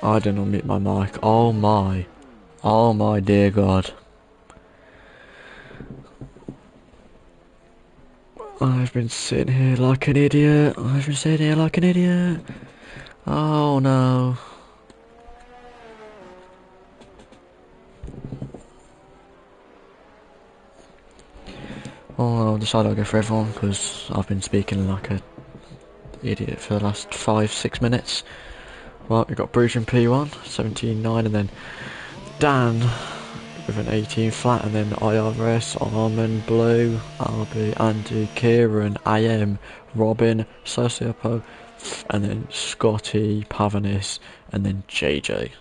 I didn't unmute my mic. Oh my. Oh my dear God. I've been sitting here like an idiot. I've been sitting here like an idiot. Oh no. Oh, I'll decide I'll go for everyone because I've been speaking like an idiot for the last 5-6 minutes. Well, we've got Bruce in P1, 17.9, and then Dan with an 18 flat, and then IRS, Armand, Blue, RB, Andy, Kieran, AM, Robin, Sociopo, and then Scotty, Pavanis, and then JJ.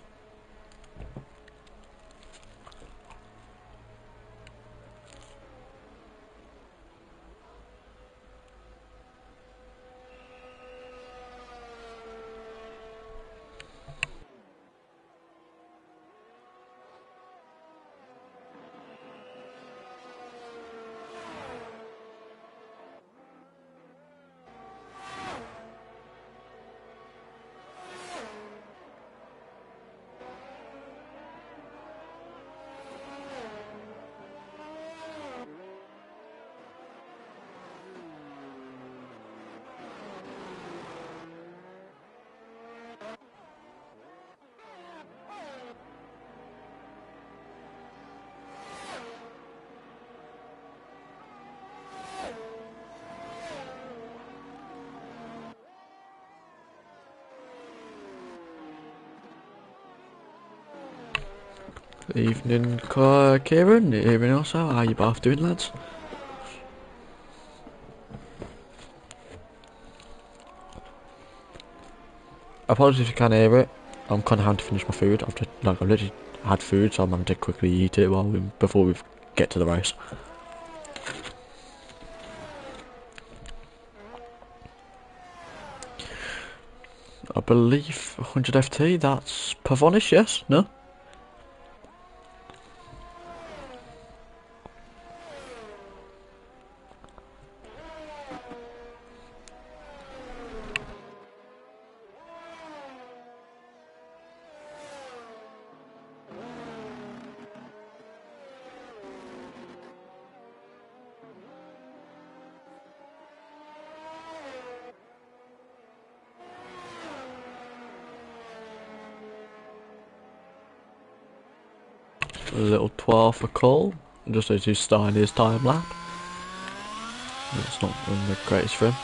Evening, Kieran. Evening also. How you both doing, lads? Apologies if you can't hear it. I'm kind of having to finish my food. I've literally had food, so I'm having to quickly eat it before we get to the race. I believe 100 FT. That's Pavonis, yes? No? A little 12 for Cole, just as he's starting his time lap. It's not the greatest for him.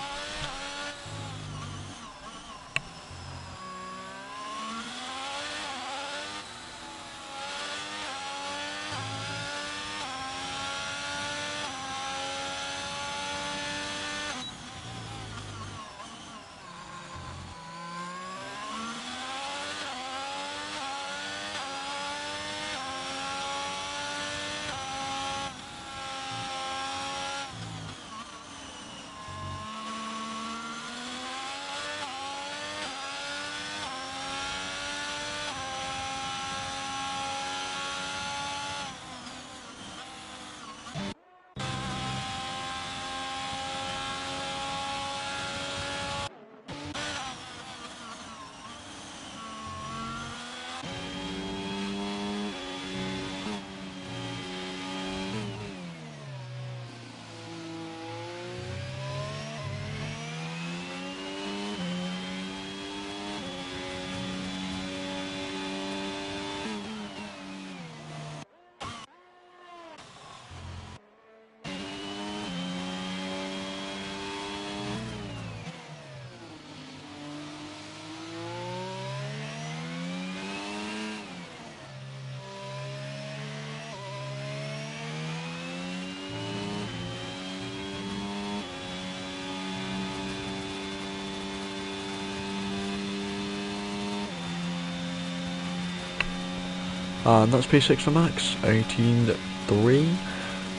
And that's P6 for Max, 18.3,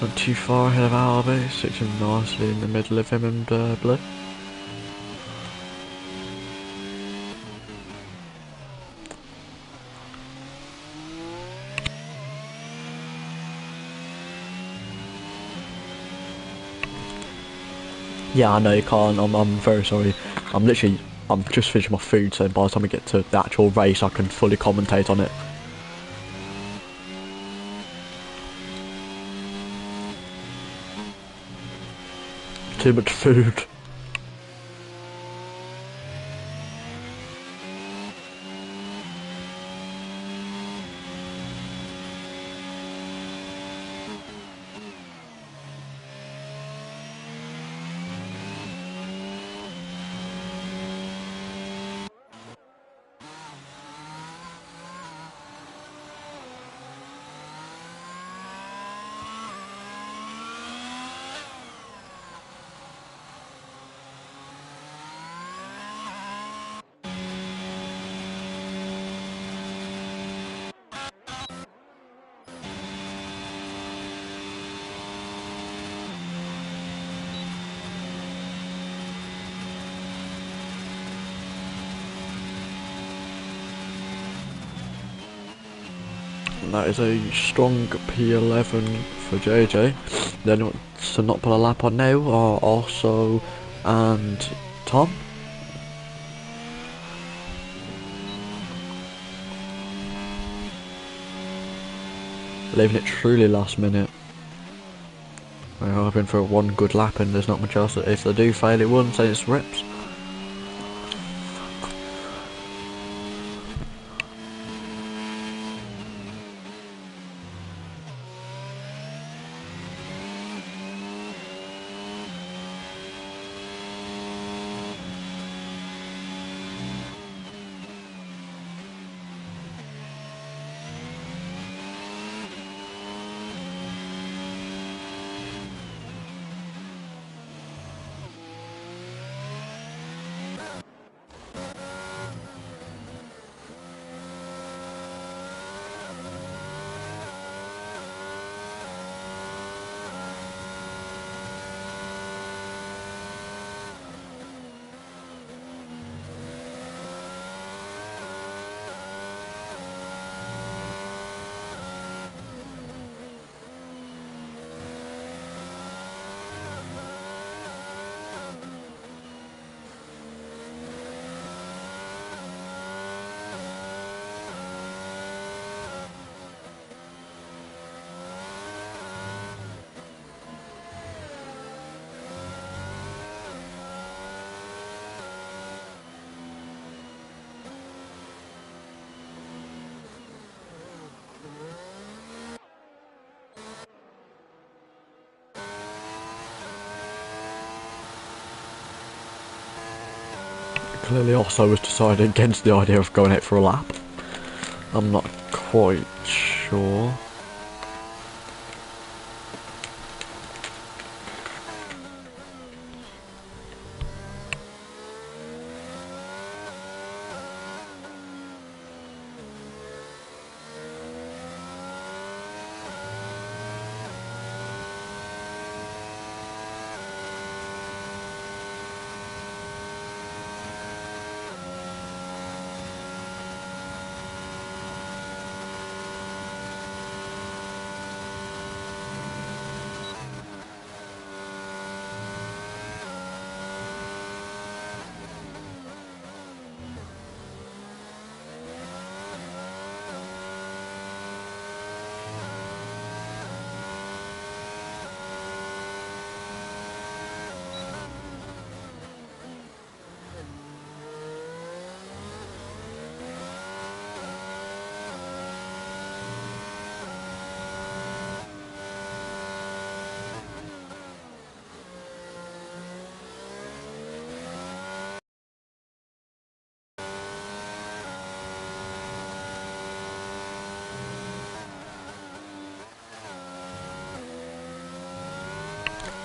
not too far ahead of RB, sitting nicely in the middle of him and Blue. Yeah, I know you can't, I'm very sorry. I'm literally I'm just finishing my food, so by the time we get to the actual race, I can fully commentate on it. Too much food. And that is a strong P11 for JJ. The only ones to not put a lap on now are also and Tom. Leaving it truly last minute. We're hoping for one good lap and there's not much else. If they do fail it once, then it's rips. Clearly also was decided against the idea of going out for a lap. I'm not quite sure.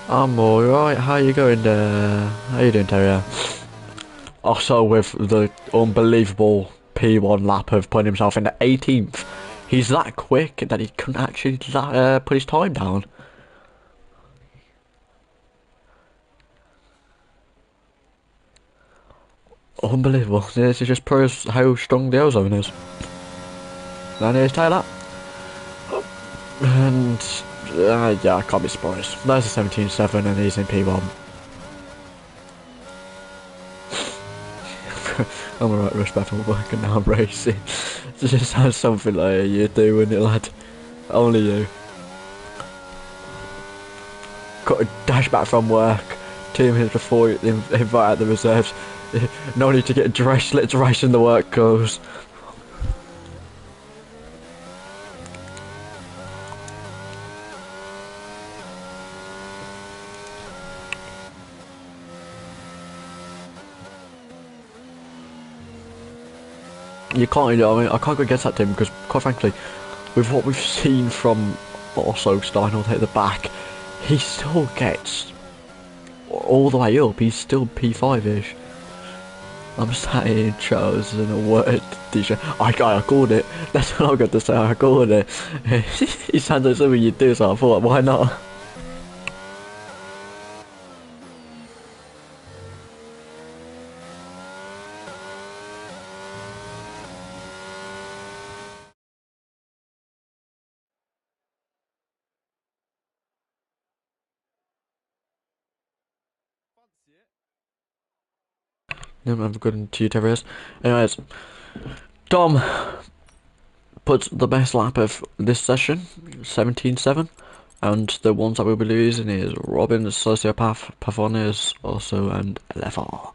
I'm alright, how you going there? How you doing, Terrier? Also with the unbelievable P1 lap of putting himself in the 18th. He's that quick that he couldn't actually put his time down. Unbelievable. This just proves how strong the ozone is. And here's Taylor. And yeah, I can't be surprised. There's a 17.7 and he's in P1. I'm alright, rush back from work and now I'm racing. It just sounds something like you do, wouldn't it, lad? Only you. Got to dash back from work 2 minutes before they invite out the reserves. No need to get dressed, let's race in the work goes. You can't, I mean, I can't go against that team because, quite frankly, with what we've seen from also starting all the way at the back, he still gets all the way up. He's still P5-ish. I'm sat here in trousers and a word t-shirt. I called it. That's what I got to say. I called it. It sounds like something you do, so I thought, why not? Never have a good to you, Terrorists. Anyways, Tom puts the best lap of this session, 17.7. And the ones that we'll be losing is Robin, Sociopath, Pavonis, also, and Level.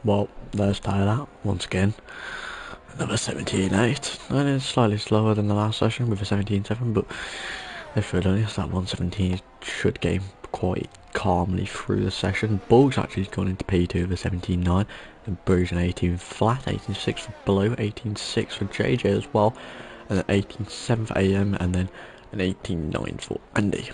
Well, there's Tyler once again. Another 17.8, and it's slightly slower than the last session with a 17.7, but if we're honest, that 117 should get him quite calmly through the session. Bulg's actually gone into P2 with a 17.9, and Bruges an 18 flat, 18.6 for Blue, 18.6 for JJ as well, and then 18.7 for AM, and then an 18.9 for Andy.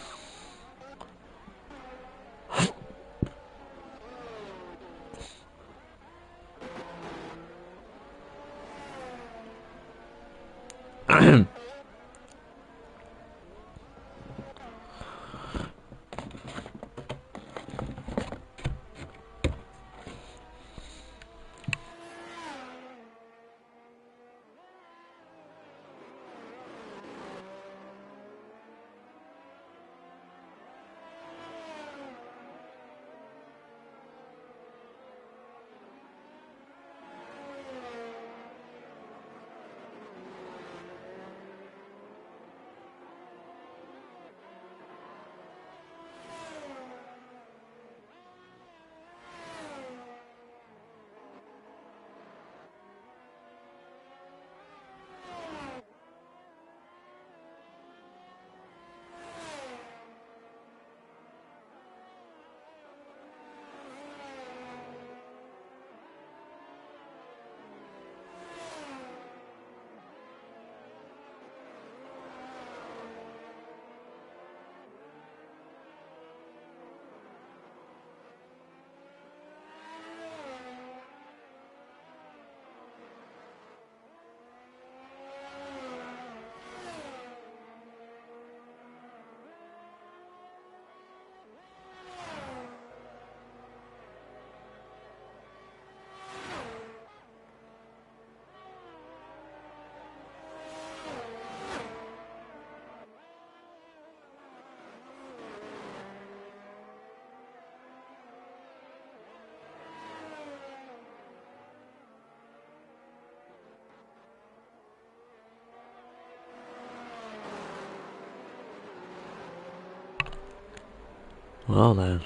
Well then,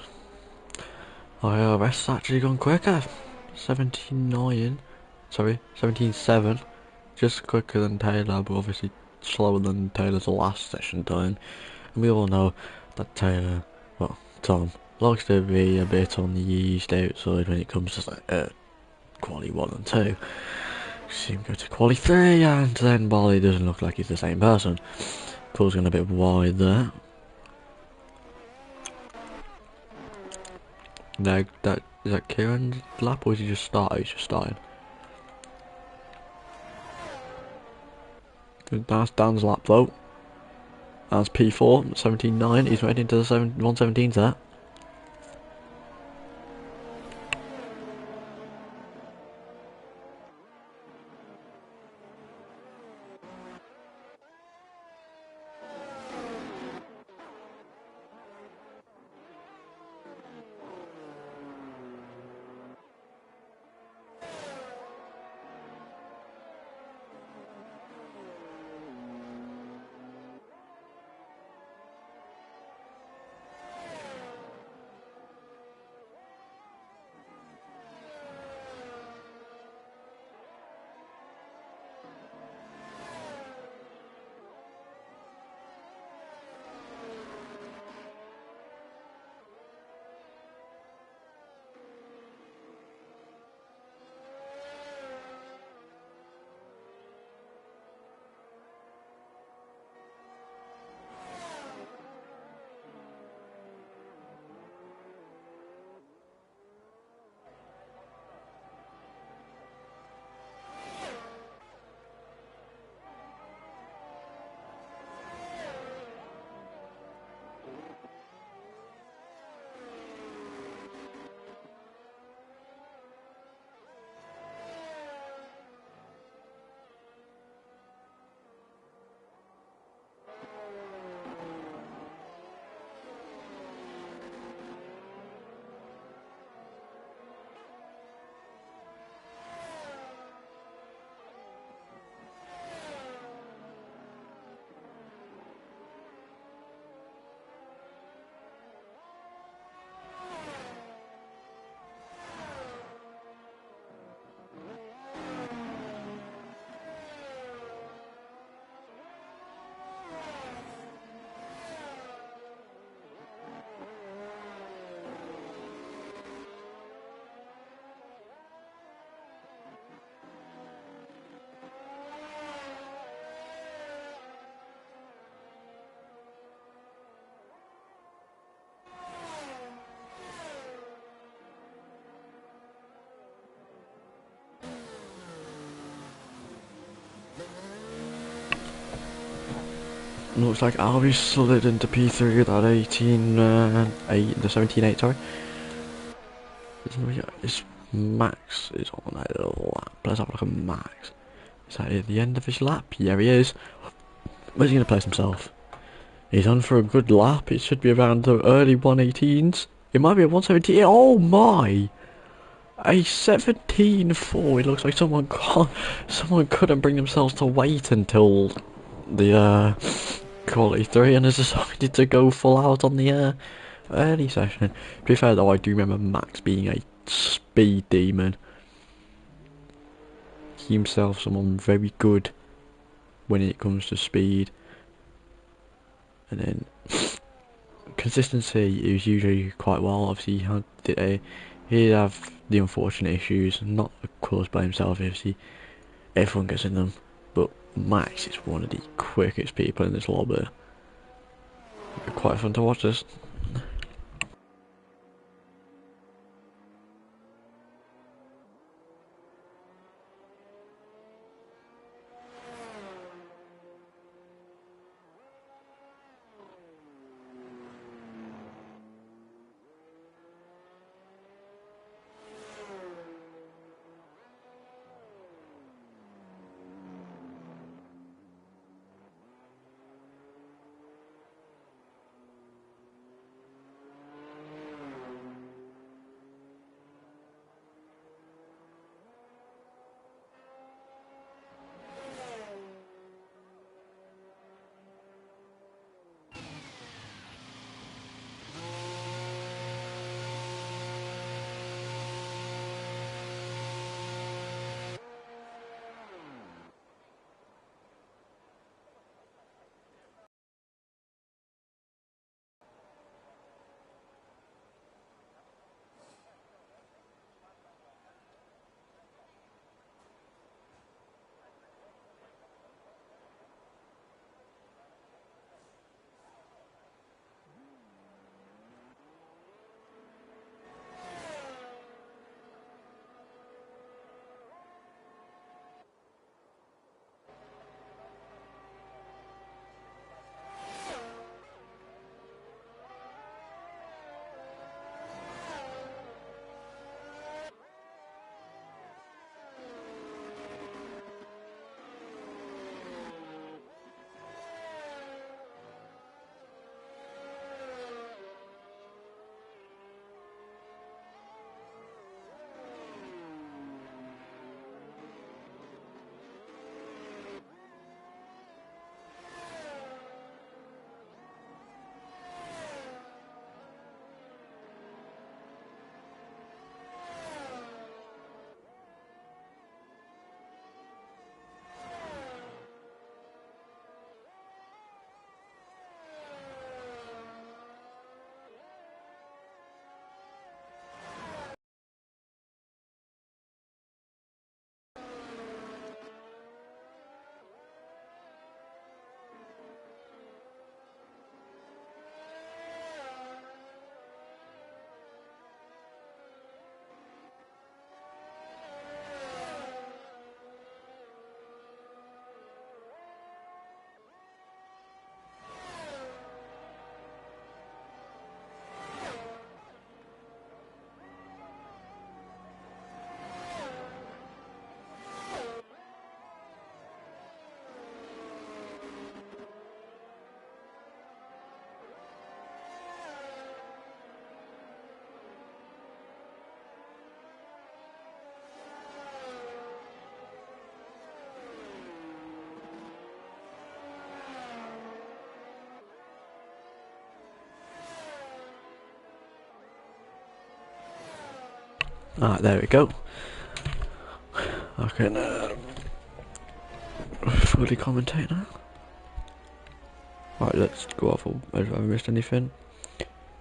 IRS actually gone quicker. 17.9, sorry, 17.7, just quicker than Taylor, but obviously slower than Taylor's last session time. And we all know that Taylor, well, Tom, likes to be a bit on the east outside when it comes to quali 1 and 2. See him go to quali 3, and then Bali doesn't look like he's the same person. Causing a bit wide there. No, is that Kieran's lap, or is he just started? He's just starting. That's Dan's lap though. That's P4, 17.9. He's right into the 117s there. Looks like Albi slid into P3 with that 8, the 17.8, sorry. It's Max is on a lap. Let's have a look at Max. Is that at the end of his lap? Yeah, he is. Where's he going to place himself? He's on for a good lap. It should be around the early 118s. It might be a 117. Oh my! A 17.4. It looks like someone couldn't bring themselves to wait until the quality 3 and has decided to go full out on the early session. To be fair though, I do remember Max being a speed demon. He himself someone very good when it comes to speed. And then consistency is usually quite well. Obviously he'd have the unfortunate issues, not caused by himself, obviously everyone gets in them, but Max is one of the quickest people in this lobby. It'd be quite fun to watch this. Alright, there we go. I can fully commentate now. Right, let's go off. Have I missed anything?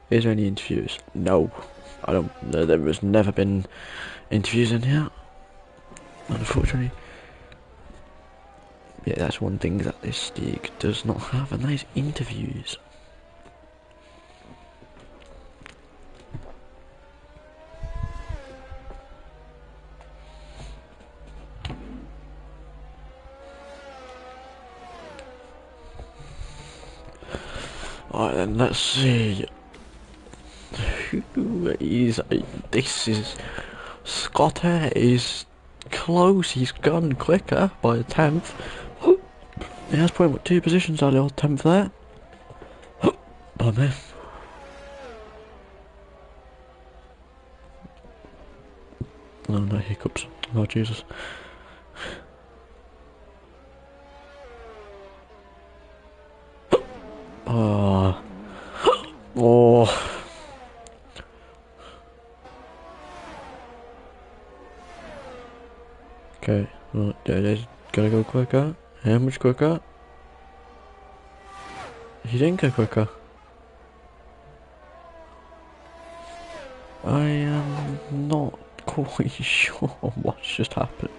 Is there any interviews? No. I don't. There has never been interviews in here. Unfortunately. Yeah, that's one thing that this league does not have, and that is interviews. Alright then, let's see. Who is... This is... Scott is close, he's gone quicker by a tenth. He has point 2 positions early on 10th there. Bummer. Oh no, hiccups. Oh Jesus. Oh. Oh. Okay, well, Daddy's gotta go quicker. How much quicker? He didn't go quicker. I am not quite sure what's just happened.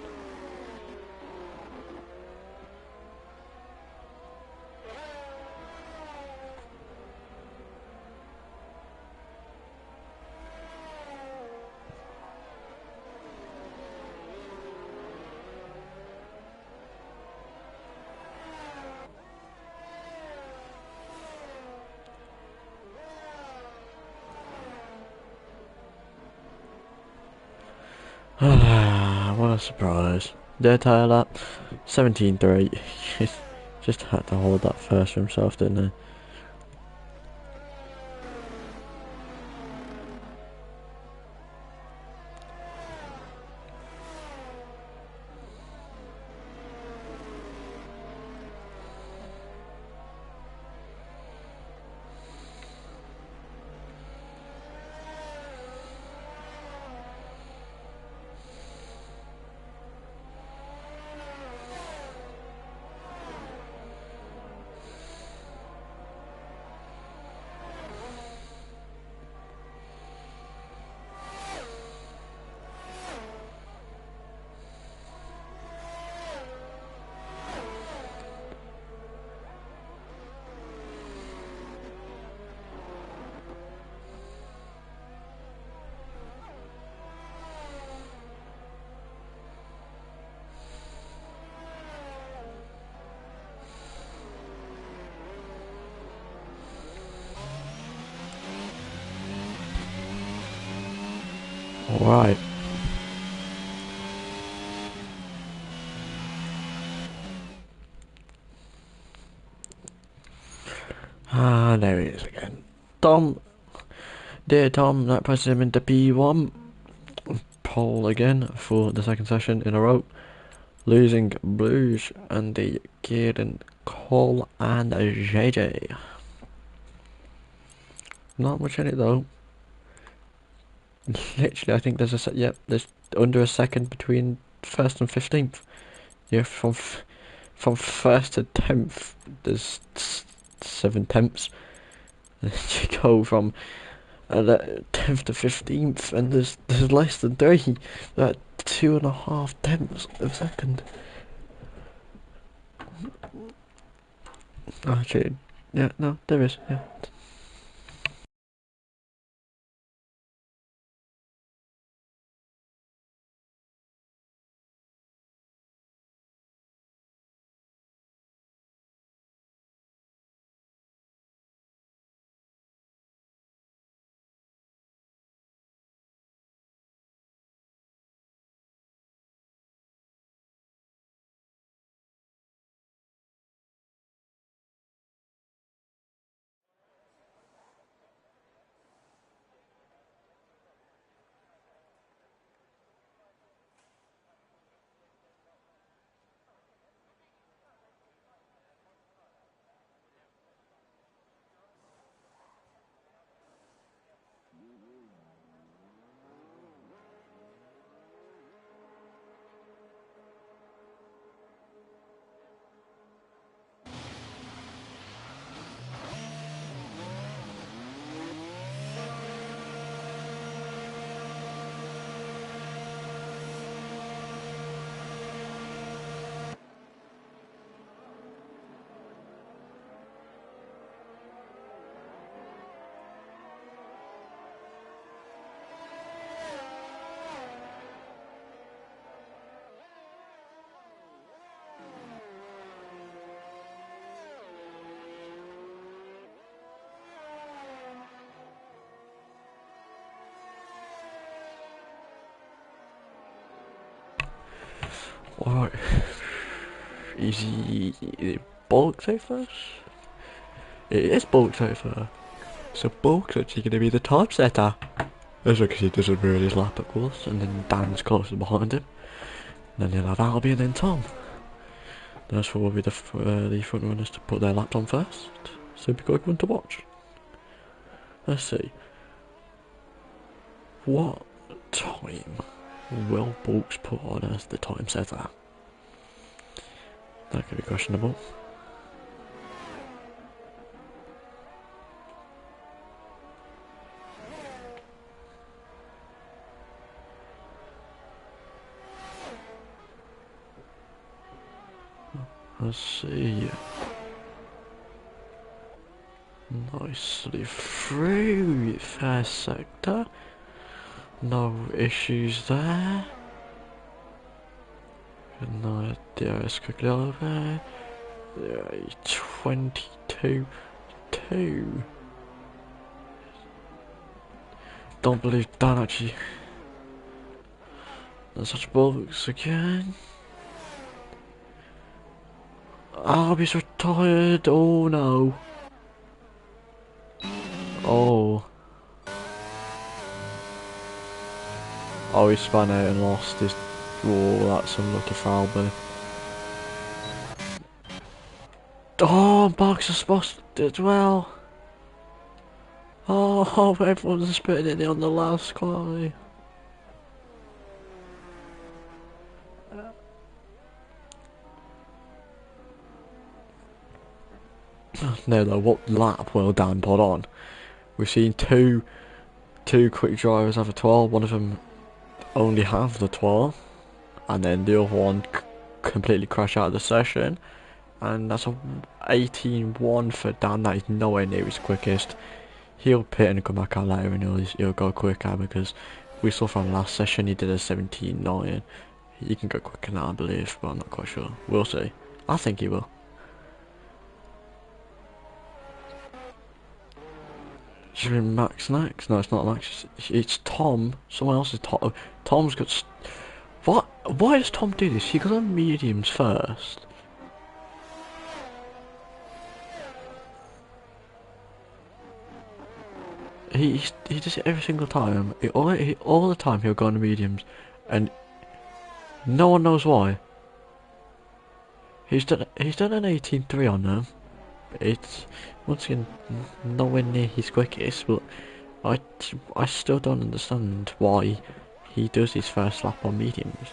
What a surprise. Dead tire lap, 17.3. Just had to hold that first for himself, didn't he? Alright. Ah, there he is again. Tom. Dear Tom, that puts him into P1. Pole again for the second session in a row. Losing Blues, Andy, Kieran, Cole, and JJ. Not much in it though. Literally, I think there's there's under a second between first and 15th. Yeah, from first to 10th, there's 7 tenths. And then you go from 10th to 15th, and there's less than 3. That 2.5 tenths of a second. Oh, actually, yeah, no, there is, yeah. Alright. Easy. Bulk safe first? It is bulk safe first. So bulk's actually going to be the time setter. As you can see, doesn't really his lap, of course, and then Dan's closer behind him. And then he'll have Albie and then Tom. That's what will be the front runners to put their laps on first. So be good one to watch. Let's see. What time will Bulks put on as the time setter? That could be questionable. Let's see. Nicely through first sector. No issues there. No DRS quickly over. 22-2. Don't believe Dan actually. That's such bulks again. Albie's retired. Oh no. Oh. Oh, he spun out and lost his. Oh, that's unlucky for Albie. Oh, Box are supposed to as well. Oh, everyone's spitting it on the last quality. No, though, what lap will Dan put on? We've seen two quick drivers have a 12. One of them only have the 12, and then the other one completely crash out of the session. And that's a 18-1 for Dan. That is nowhere near his quickest. He'll pit and come back out later, and he'll go quicker because we saw from last session he did a 17-9. He can go quicker now, I believe, but I'm not quite sure. We'll see. I think he will. Should be Max next? No, it's not Max. It's Tom. Someone else is Tom. Tom's got. What? Why does Tom do this? He goes on mediums first. He does it every single time. All the time he'll go on mediums, and no one knows why. He's done an 18-3 on them. It's once again nowhere near his quickest, but I still don't understand why he does his first lap on mediums.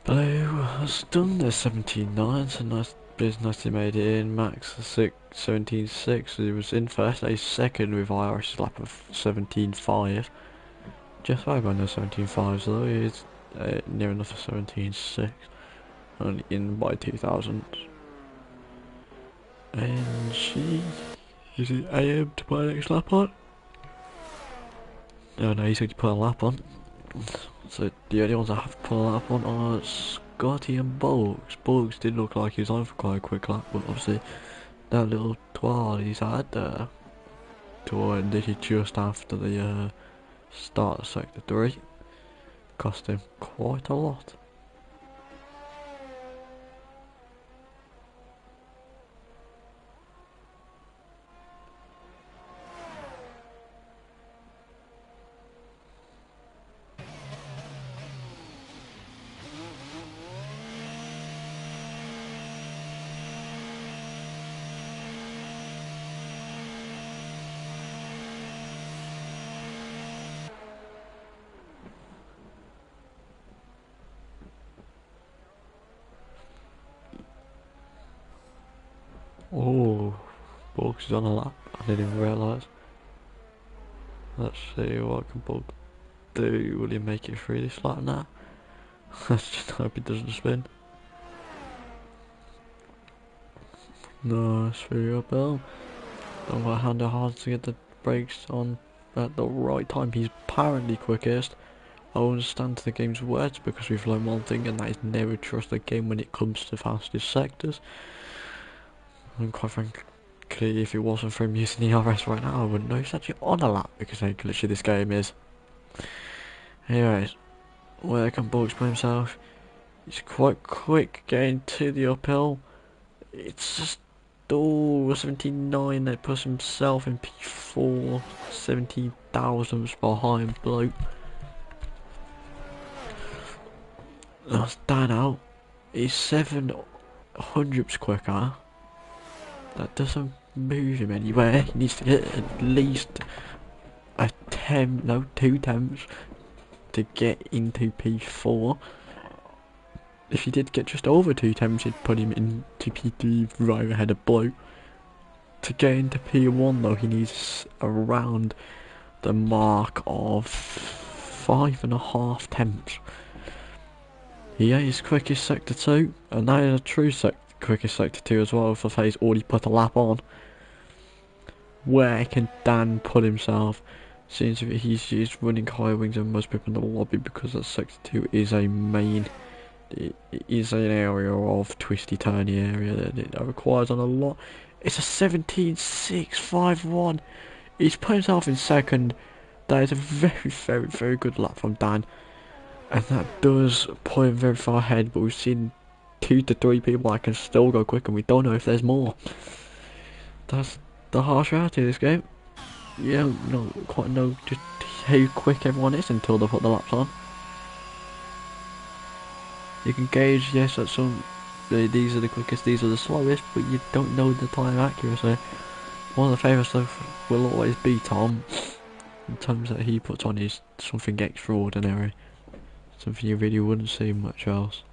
Blue has done the 17-9, so nice business he made it in. Max 17-6, he was in first, a second with Irish lap of 17-5. Just over on the 17-5s though, he's near enough for 17-6, only in by 2000. And is it AM to put the next lap on? Oh no, he's going to put a lap on. So the only ones I have put a lap on are Scotty and Bulks. Bulks did look like he was on for quite a quick lap, but obviously that little twirl he's had there toward literally just after the start of sector 3 cost him quite a lot. Oh, Bugs is on a lap. I didn't even realise. Let's see what can Bug do. Will he make it through this lap now? Let's just hope he doesn't spin. Nice through uphill. Don't got a hand hard to get the brakes on at the right time. He's apparently quickest. I understand the game's words because we've learned one thing, and that is never trust the game when it comes to fastest sectors. And quite frankly, if it wasn't for him using the RS right now, I wouldn't know he's actually on a lap because how glitchy this game is. Anyways, where can Bugs by himself? He's quite quick getting to the uphill. It's just 79 that puts himself in P4, 17 thousandths behind bloke. That's Dan out. He's 700ths quicker. That doesn't move him anywhere. He needs to get at least a 2 attempts to get into P4. If he did get just over 2 attempts, it'd put him into P3 right ahead of bloke. To get into P1 though, he needs around the mark of 5.5 attempts. He is quickest sector 2, and that is a true quickest sector 2 as well, for he's already put a lap on. Where can Dan put himself? Seems he's running higher wings than most people in the lobby because that sector 2 is a main. It is an area of twisty turny area that requires on a lot. It's a 17.651. He's put himself in second. That is a very good lap from Dan. And that does put him very far ahead, but we've seen 2 to 3 people that can still go quick, and we don't know if there's more. That's the harsh reality of this game. You don't quite know just how quick everyone is until they put the laps on. You can gauge, yes, that these are the quickest, these are the slowest, but you don't know the time accuracy. One of the favourite stuff will always be Tom. The times that he puts on is something extraordinary. Something you really wouldn't see much else.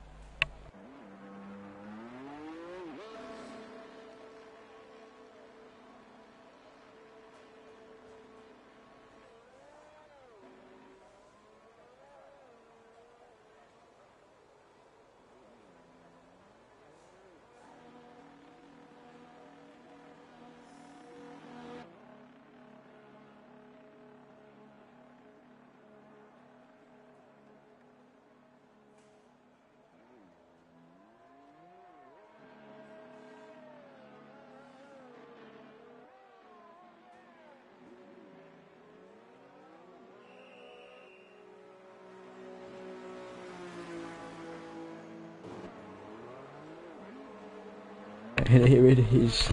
And here it is.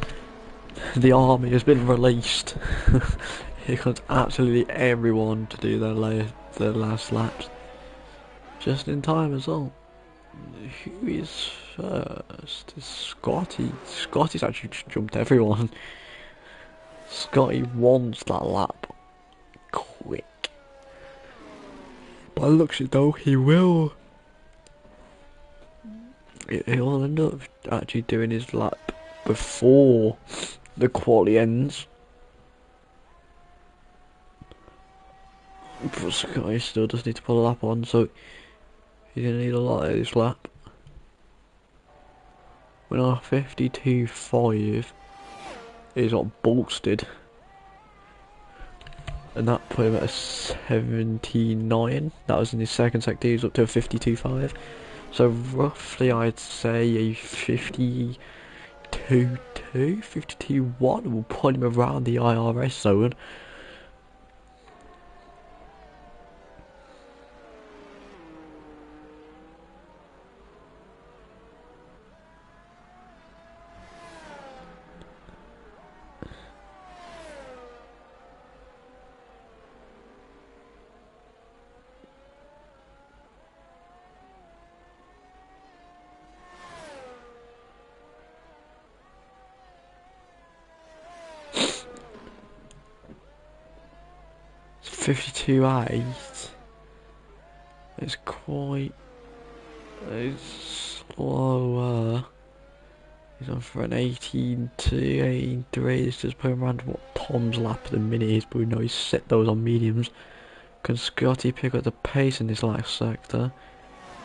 The army has been released. Here comes absolutely everyone to do their last laps. Just in time as well. Who is first? It's Scotty. Scotty's actually just jumped everyone. Scotty wants that lap. Quick. By the looks of it though, he will. He'll end up actually doing his lap before the quali ends. But Scotty still does need to put a lap on, so he's going to need a lot of this lap. When our 52.5 is what bolstered, and that put him at a 79. That was in his second sector. He was up to a 52.5. So roughly, I'd say a 52.2, 52.1 will put him around the IRS zone. It's 52.8. It's quite slower. He's on for an 18-2, 18-3. It's just playing around what Tom's lap at the minute is, but we know he's set those on mediums. Can Scotty pick up the pace in this last sector?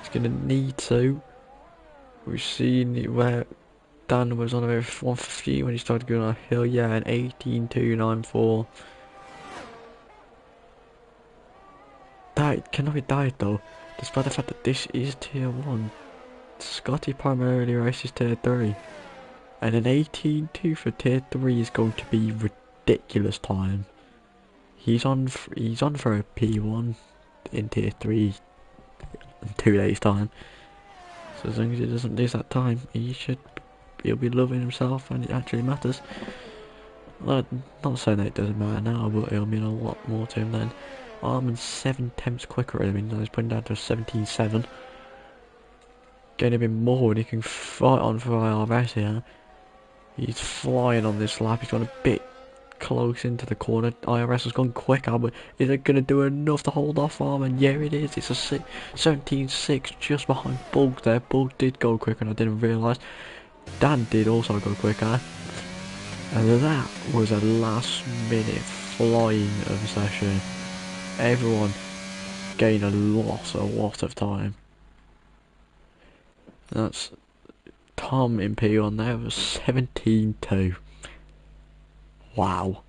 He's going to need to. We've seen it where Dan was on about 150 when he started going on a hill. Yeah, an 18-2, 9-4. Cannot be died though, despite the fact that this is tier 1. Scotty primarily races tier 3. And an 18-2 for tier 3 is going to be ridiculous time. He's on for a P1 in tier 3 in 2 days time. So as long as he doesn't lose that time, he'll be loving himself and it actually matters. Not saying that it doesn't matter now, but it'll mean a lot more to him then. Armin's 7 tenths quicker at him, he's putting down to a 17-7. Getting a bit more and he can fight on for IRS here. He's flying on this lap, he's gone a bit close into the corner. IRS has gone quicker, but is it going to do enough to hold off Armin? Yeah, it is. It's a 17-6 just behind Bulk there. Bulk did go quicker and I didn't realise. Dan did also go quicker. And that was a last minute flying of a session. Everyone gained a lot of time. That's Tom in P1 there was 17-2. Wow.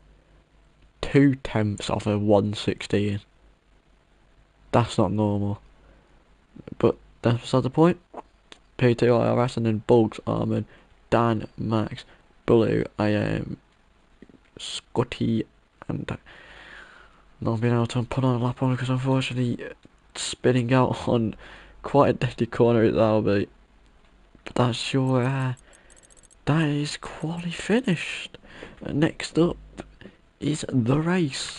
2 tenths off a 116. That's not normal. But that's beside the point. P2 IRS and then Bugs, Armin, Dan, Max, Blue, AM, Scotty, and not being able to put on a lap on because unfortunately spinning out on quite a deadly corner it that'll be. But that's your that is quali finished. Next up is the race.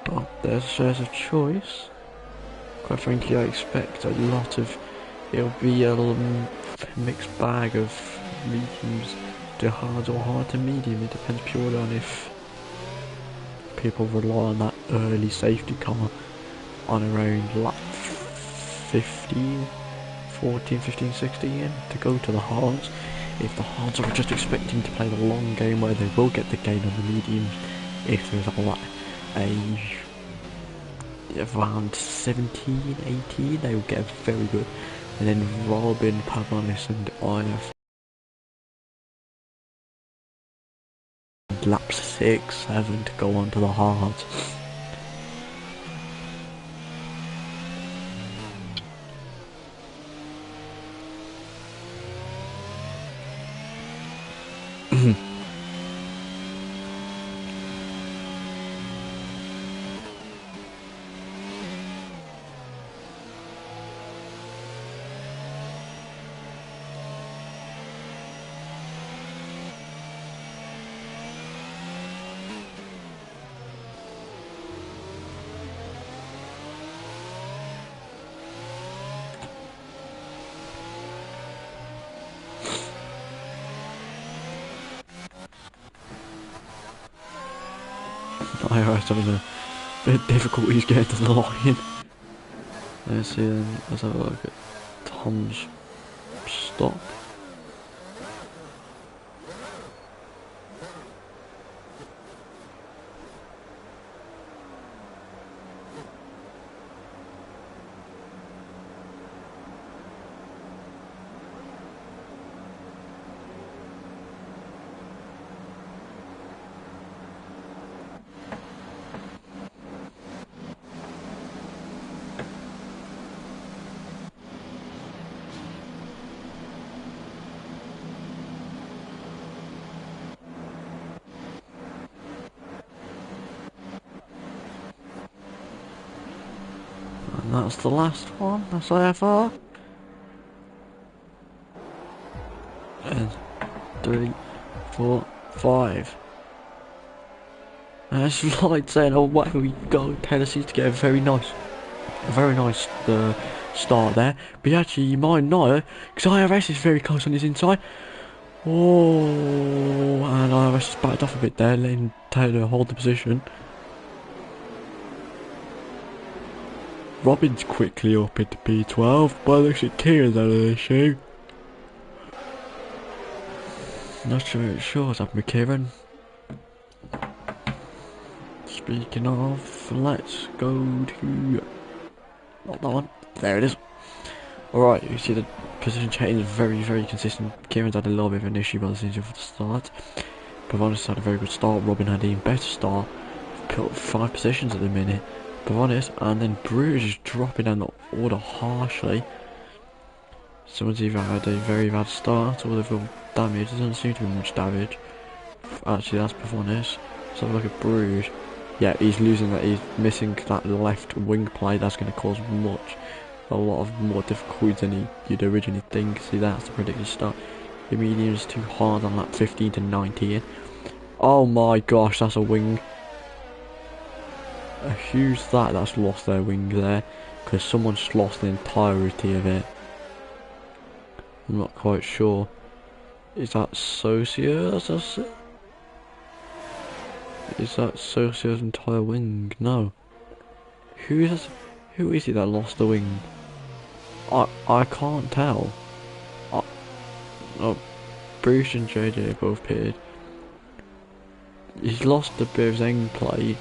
Well, there's a choice. Quite frankly, I expect a lot of. It'll be a mixed bag of mediums to hard or hard to medium. It depends purely on if people rely on that early safety car on around lap 15, 14, 15, 16 to go to the hards. If the hards are just expecting to play the long game where they will get the gain on the mediums, if there's around 17, 18, they will get very good. And then Robin, Pavanis and IF laps 6, 7 to go on to the hards. IRS having a bit of difficulties getting to the line. Let's see then, let's have a look at Tom's stop. And that's the last one, that's IFR. And 3, 4, 5. And it's like saying, oh wow, we got Tennessee to get a very nice start there. But actually, you might know, because IRS is very close on his inside. Oh, and IRS is backed off a bit there, letting Taylor hold the position. Robin's quickly up into P12, but looks like Kieran's out of the issue. Not sure what's happened with Kieran. Speaking of, let's go to... not that one. There it is. Alright, you see the position change is very consistent. Kieran's had a little bit of an issue by the season for the start. Pavonis had a very good start. Robin had an even better start. Put up 5 positions at the minute. Pavonis, and then Bruce is dropping down the order harshly. Someone's either had a very bad start or they've got damage. There doesn't seem to be much damage. Actually, that's Pavonis. So look at Bruce. Yeah, he's losing that. He's missing that left wing play. That's going to cause a lot of more difficulties than you'd originally think. See, that's the predicted start. The medium is too hard on lap 15 to 19. Oh my gosh, that's a wing. Who's that? That's lost their wing there, because someone's lost the entirety of it. I'm not quite sure. Is that Socios? Is that Socios' entire wing? No. Who is it that lost the wing? I can't tell. Oh, Bruce and JJ both pitted. He's lost a bit of his end plate,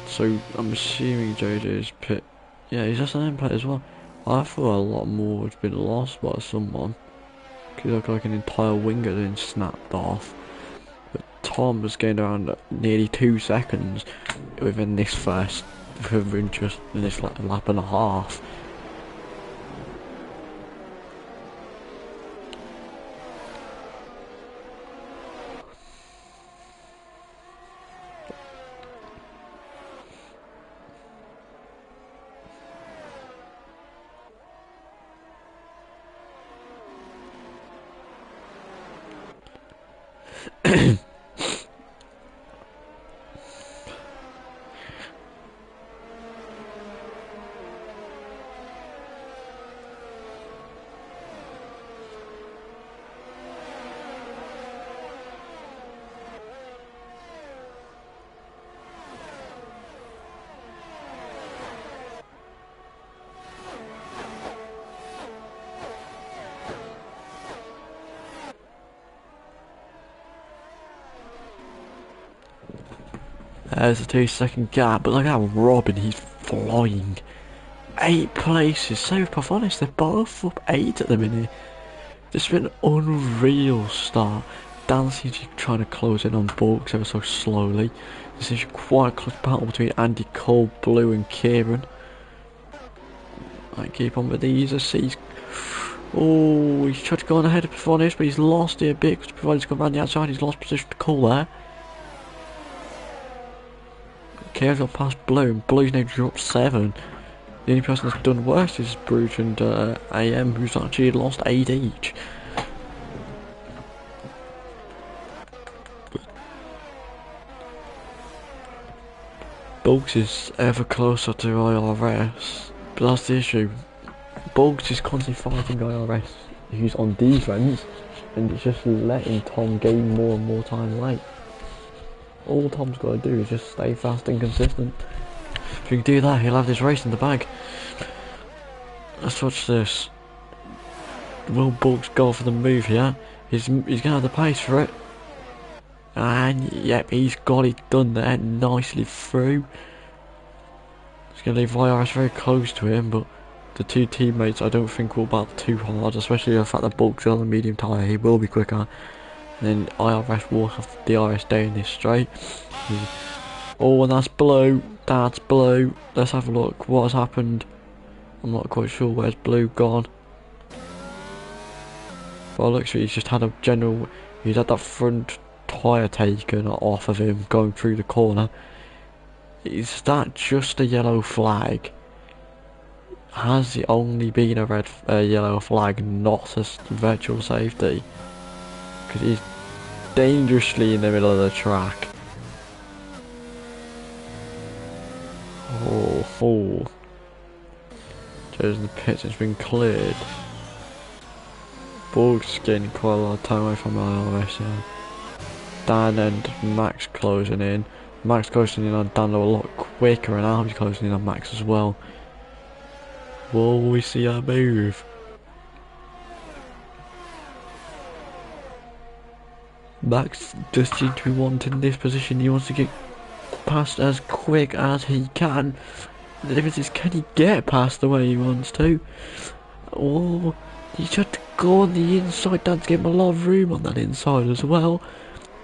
so I'm assuming JJ's pit. Yeah, he's lost an end plate as well. I thought a lot more had been lost by someone. Cause it looked like an entire wing had been snapped off. But Tom was gained around nearly 2 seconds within this lap and a half. There's a 2-second gap, but look at Robin, he's flying. 8 places, so Pavonis, they're both up 8 at the minute. This has been an unreal start. Dan seems to be trying to close in on Bulks ever so slowly. This is quite a close battle between Andy Cole, Blue and Kieran. I keep on with these, I see oh, he's tried to go on ahead of Pavonis, but he's lost it a bit because Pavonis gone around the outside, he's lost position to Cole there. Kieran's got past Blue, and Blue's now dropped 7. The only person that's done worse is Bruce and AM, who's actually lost 8 each. Bulks is ever closer to IRS, but that's the issue. Bulks is constantly fighting IRS, who's on defense, and it's just letting Tom gain more and more time late. All Tom's got to do is just stay fast and consistent. If he can do that, he'll have this race in the bag. Let's watch this. Will Bulks go for the move here? He's gonna have the pace for it. And yep, he's got it done there, nicely through. He's gonna leave IRS very close to him, but the two teammates I don't think will battle too hard, especially the fact that Bulks is on the medium tyre, he will be quicker. And then IRS will have the DRS day in this straight. Oh, and that's blue. That's blue. Let's have a look. What has happened? I'm not quite sure. Where's blue gone? Well, looks like he's just had a general. He's had that front tyre taken off of him going through the corner. Is that just a yellow flag? Has it only been a yellow flag, not a virtual safety? Because he's dangerously in the middle of the track. Oh. Joe's in the pits, it's been cleared. Bulks getting quite a lot of time away from IRS here. Dan and Max closing in. Max closing in on Dan a lot quicker, and Albie's closing in on Max as well. Will we see a move? Max just seems to be wanting this position. He wants to get past as quick as he can. The difference is, can he get past the way he wants to? Or he's trying to go on the inside. Dan's getting a lot of room on that inside as well.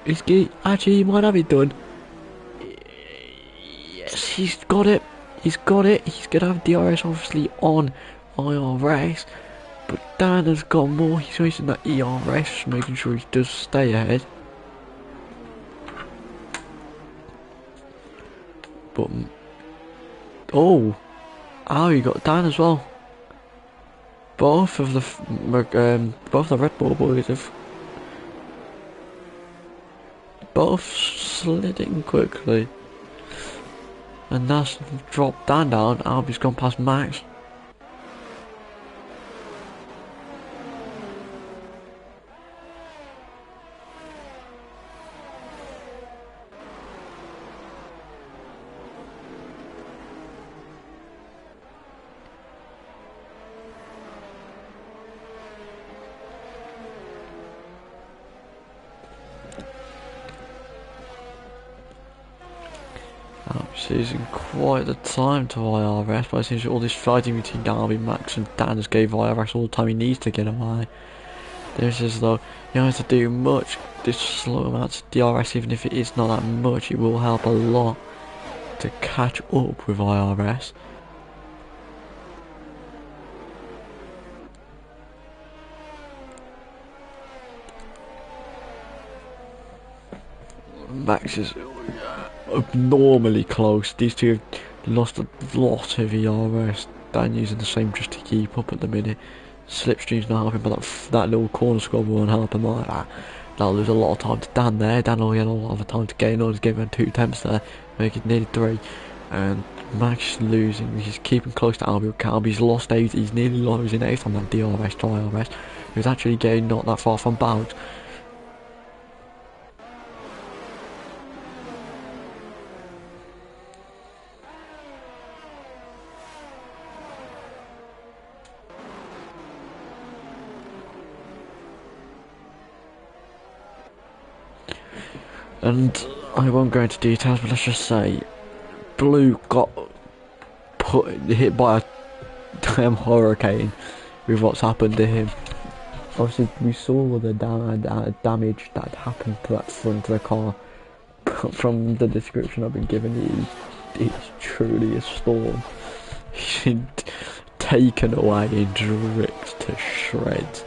Actually, he might have it done. Yes, he's got it. He's got it. He's going to have DRS obviously on IRS. But Dan has got more. He's racing that ERS, making sure he does stay ahead. But oh, you got Dan as well. Both of the Red Bull boys have both slid in quickly, and that's dropped Dan down. Albie's gone past Max. Losing quite the time to IRS, but it seems all this fighting between Albie, Max and Dan just gave IRS all the time he needs to get away. There's as though you don't have to do much. This slow amount of DRS, even if it is not that much, it will help a lot to catch up with IRS. Max is abnormally close. These two have lost a lot of ERS. Dan using the same just to keep up at the minute. Slipstream's not helping, but that little corner squabble won't help him like that. That'll lose a lot of time to Dan there. Dan will get a lot of time to gain on. He's giving him 2 attempts there, making nearly 3. And Max is losing. He's keeping close to Albie. Albie's lost 8. He's nearly losing 8 on that DRS to IRS. He was actually getting not that far from Bout. And I won't go into details, but let's just say Blue got hit by a damn hurricane with what's happened to him. Obviously, we saw the damage that happened to that front of the car, but from the description I've been given, it's truly a storm. He's been taken away and ripped to shreds.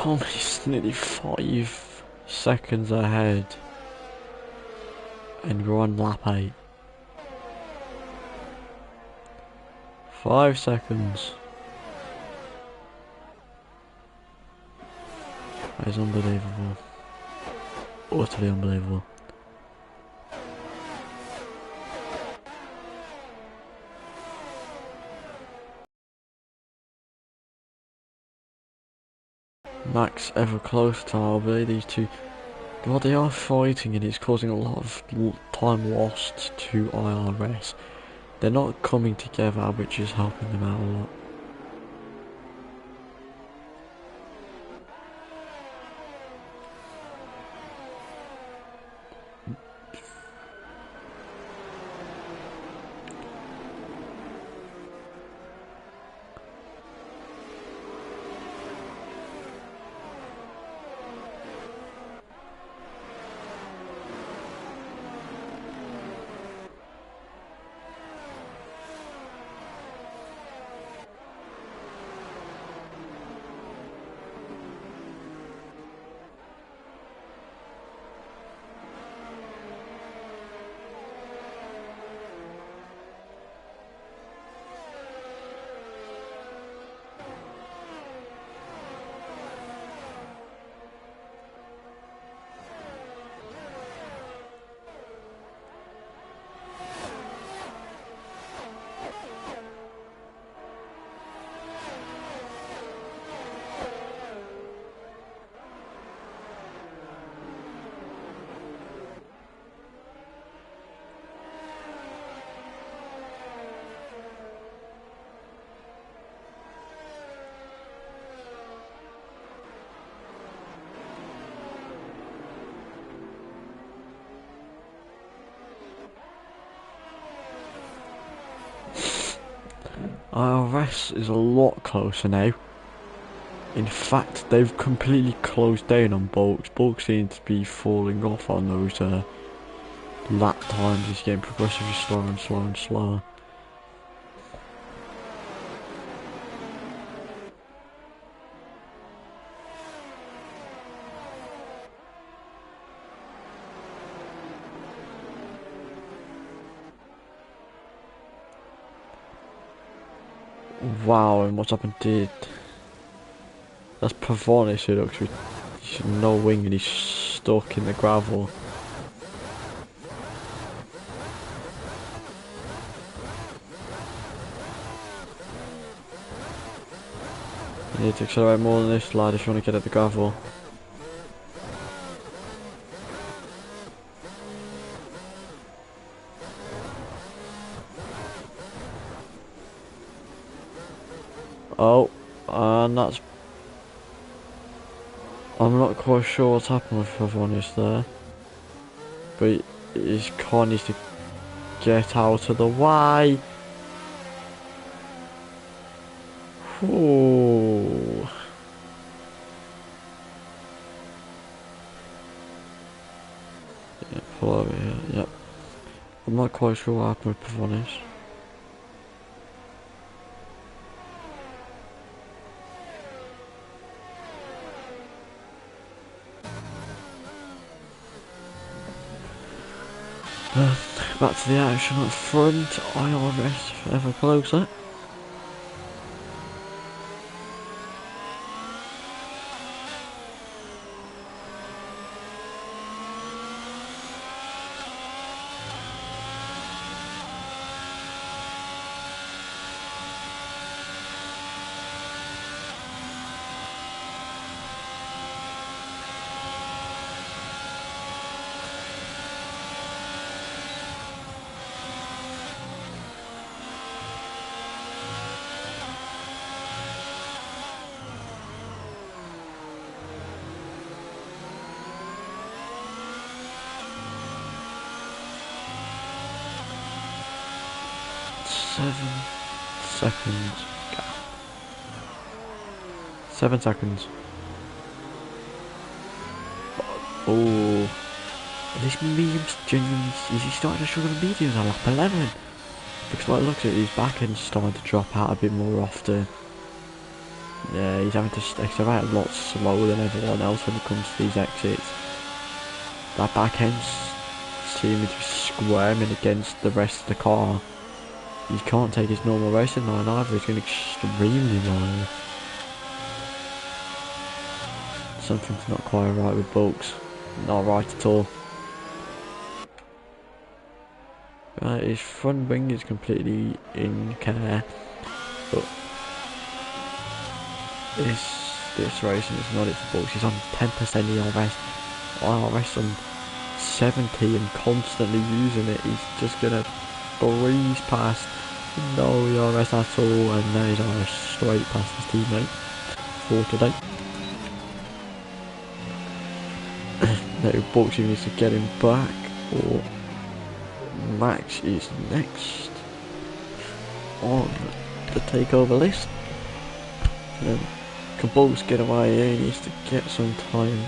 Tommy's nearly 5 seconds ahead. And we're on lap 8. 5 seconds. That is unbelievable. Utterly unbelievable. Max ever closer to Albert. These two, well, they are fighting and it's causing a lot of time lost to IRS. They're not coming together, which is helping them out a lot. IRS is a lot closer now. In fact, they've completely closed down on Bulks. Bulks seem to be falling off on those lap times. He's getting progressively slower and slower and slower. Wow, and what's happened to... That's Pavonis who looks with no wing and he's stuck in the gravel. You need to accelerate more than this, lad, if you want to get at the gravel. Oh, and that's... I'm not quite sure what's happened with Pavonis there. But his car needs to get out of the way. Ooh. Yeah, pull over here, yep. I'm not quite sure what happened with Pavonis. Back to the action up front, IRS ever closer. Seconds. 7 seconds. Oh, this medium's genuinely. Is he starting to struggle in mediums on lap 11? Because when I looked at it, his back end's starting to drop out a bit more often. Yeah, he's having to accelerate a lot slower than everyone else when it comes to these exits. That back end's seeming to be squirming against the rest of the car. He can't take his normal racing line either, he's going extremely low. Something's not quite right with Bulks. Not right at all. Right, his front wing is completely in care, but this racing is not it for Bulks. He's on 10% ERS. IRS on 70 and constantly using it. He's just gonna breeze past, no ERS at all, and now he's on straight past his teammate for today. No, Bulks needs to get him back, or Max is next on the takeover list. Can Bulks get away here? He needs to get some time.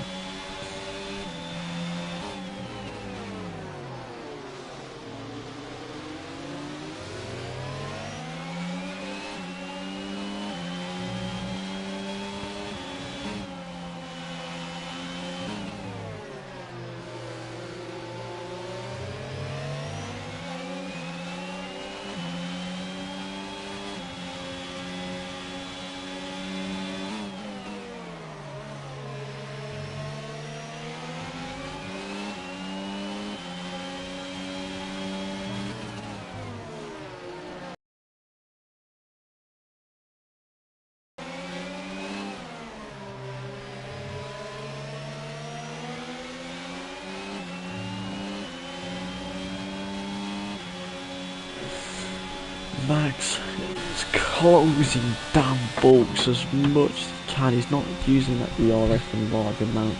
Max is closing down Bulks as much as he can. He's not using that ERS in large amount.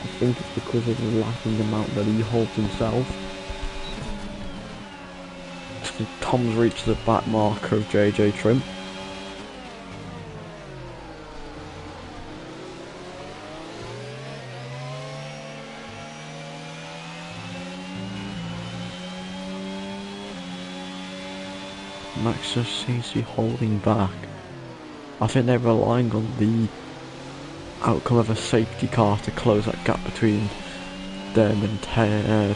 I think it's because of the lacking amount that he holds himself. Tom's reached the back marker of JJ Trim. Max just seems to be holding back. I think they're relying on the outcome of a safety car to close that gap between them and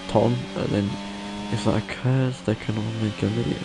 Tom, and then if that occurs they can only go lead.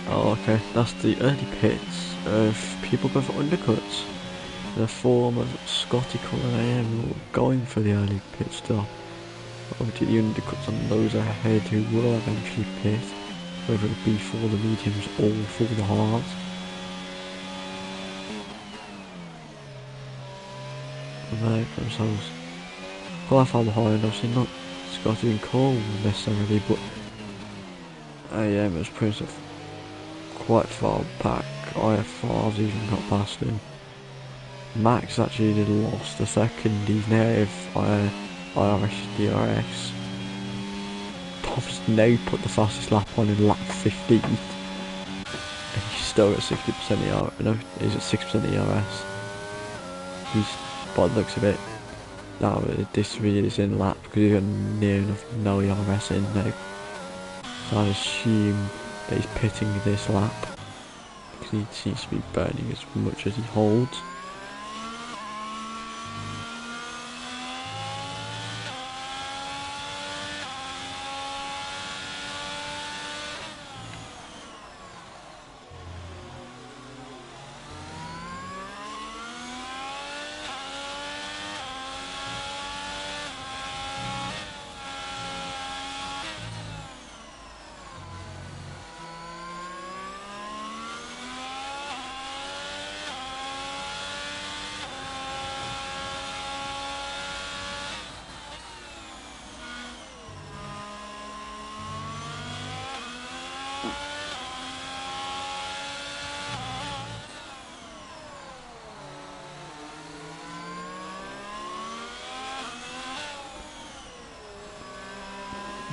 Oh, okay, that's the early pits of people going for undercuts. The form of Scotty Cullen AM going for the early pit stop. Obviously the undercuts on those ahead who will eventually pit, whether it be for the mediums or for the hards. And they put themselves quite far behind, obviously not Scotty and Cole necessarily, but AM has put himself quite far back. IF5's even got past him. Max actually lost a second, he's now IRS DRS. Tom's now put the fastest lap on in lap 15. And he's still at 60% ERS, no, he's at 6% ERS. He's, by the looks of it, now this really is in lap because he's got near enough no ERS in now. So I assume that he's pitting this lap because he seems to be burning as much as he holds.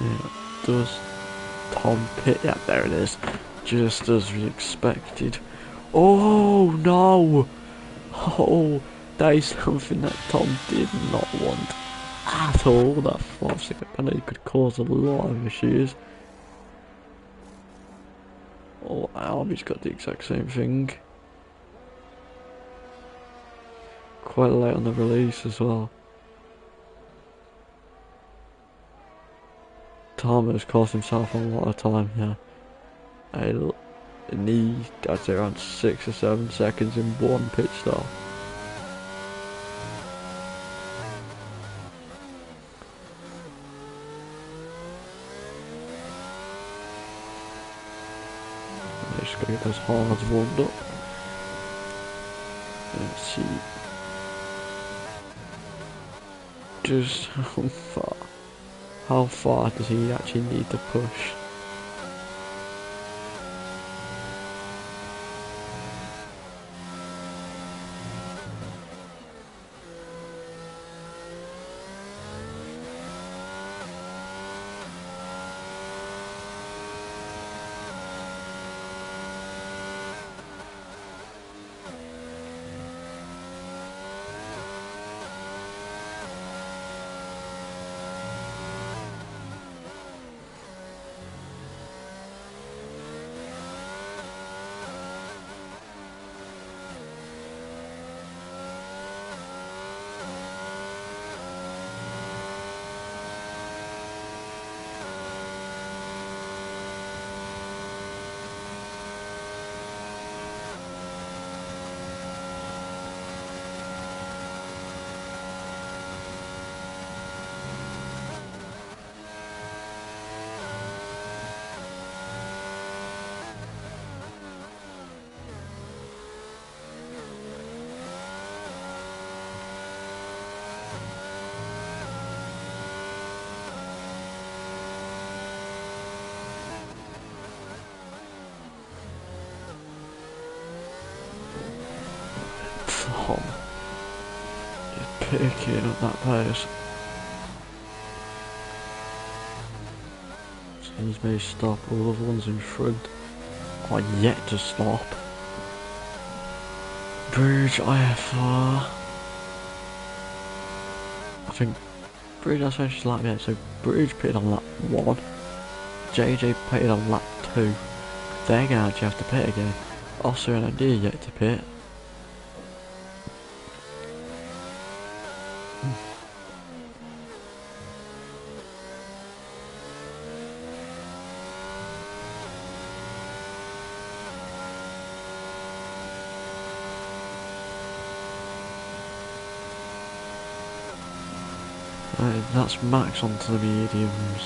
Yeah, does Tom pit? Yeah, there it is. Just as we expected. Oh no! Oh, that is something that Tom did not want at all. That 5-second penalty could cause a lot of issues. Oh, Albie's got the exact same thing. Quite late on the release as well. Tom has cost himself a lot of time here. And I'd say around 6 or 7 seconds in one pit stop. Just gotta get those hards warmed up. Let's see just how far does he actually need to push? Tom is picking up that pace. He's may stop, all of the ones in front are yet to stop. Bridge IFR. I think Bridge has finished lap yet, so Bridge pitted on lap 1. JJ pitted on lap 2. They're gonna actually have to pit again. Oscar and Idea yet to pit. That's Max onto the mediums.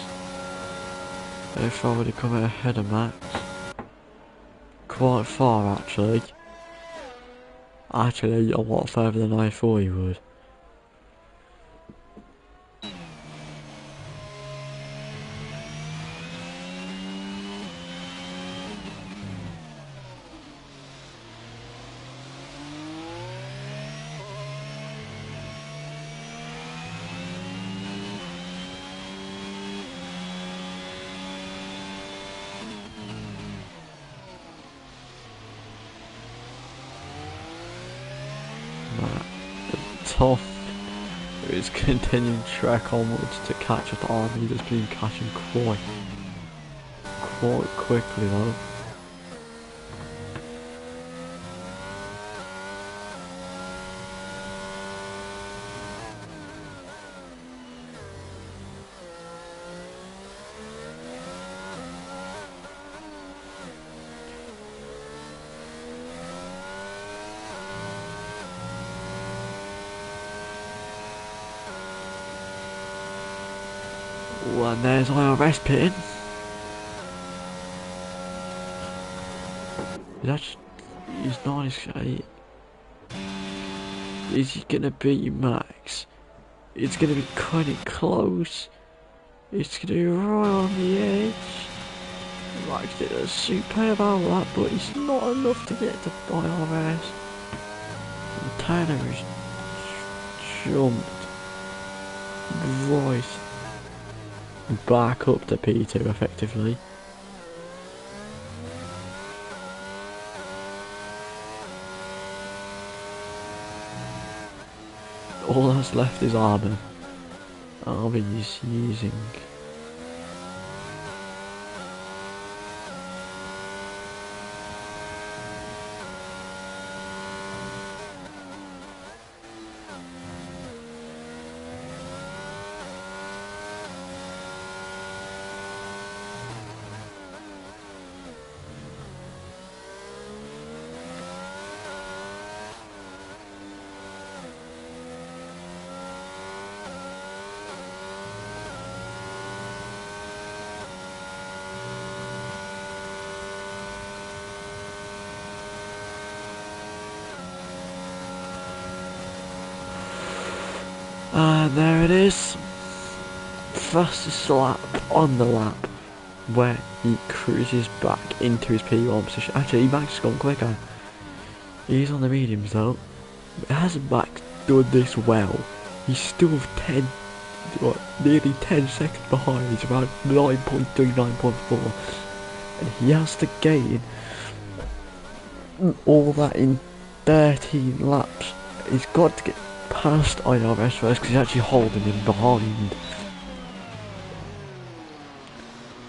They've already come ahead of Max. Quite far actually. Actually a lot further than I thought he would. Tom is continuing to trek onwards to catch up to Army that's been catching quite quickly though. Oh, and there's IRS pitting. He's not. Is he gonna beat Max? It's gonna be kind of close. It's gonna be right on the edge. Max did a superb out of that, but it's not enough to get to IRS. And Tanner has jumped right back up to P2 effectively. All that's left is Arbor. Arbor is using. And there it is. Fastest lap on the lap, where he cruises back into his P1 position. Actually, Max has gone quicker. He's on the mediums though. Hasn't Max done this well? He's still 10, what, nearly 10 seconds behind. He's around 9.3, 9.4. And he has to gain all that in 13 laps. He's got to get past IRS first because he's actually holding him behind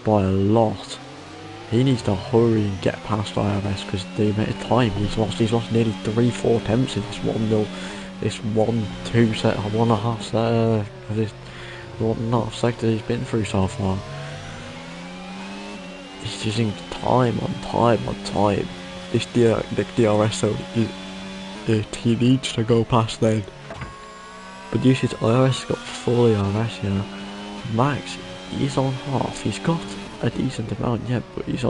by a lot. He needs to hurry and get past IRS because the amount of time he's lost nearly 3-4 attempts in this 1-2 set, 1.5 set, this 1.5 sector he's been through so far. He's using time on time on time. The DRS zone he needs to go past then. But usually IRS has got full IRS here. Max, he's on half. He's got a decent amount yet, but he's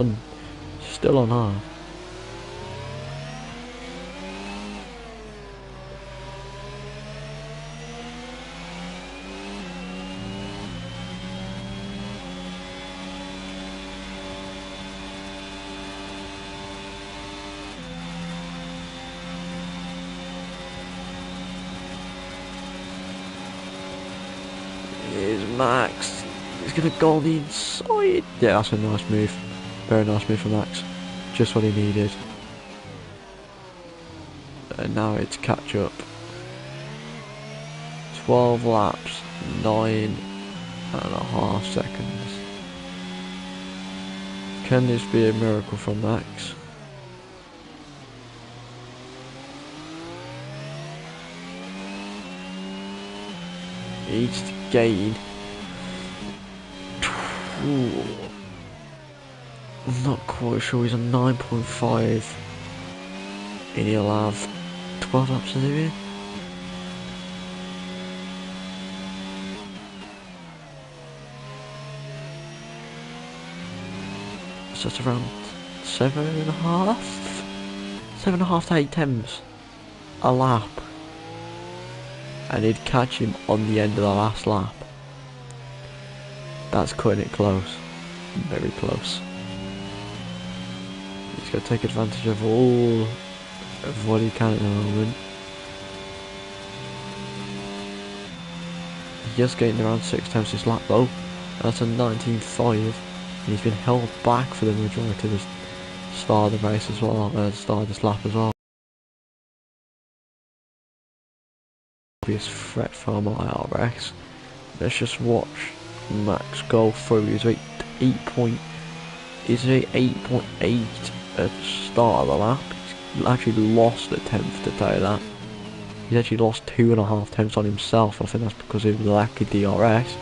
still on half. Here's Max. He's gonna go on the inside. Yeah, that's a nice move. Very nice move from Max. Just what he needed. And now it's catch up. 12 laps, 9.5 seconds. Can this be a miracle from Max? He needs to gain. Ooh. I'm not quite sure. He's on 9.5 and he'll have 12 laps to do it. So that's around 7.5 to 8 temps a lap. And he'd catch him on the end of the last lap. That's cutting it close. Very close. He's got to take advantage of all of what he can at the moment. He has gained around 6 times this lap though. That's a 19.5. And he's been held back for the majority of the start of the race as well, start of this lap as well. Obvious threat from IRX. Let's just watch Max go through. He's at 8.8 at the start of the lap. He's actually lost a tenth to tell you that. He's actually lost 2.5 tenths on himself. I think that's because of the lack of DRS.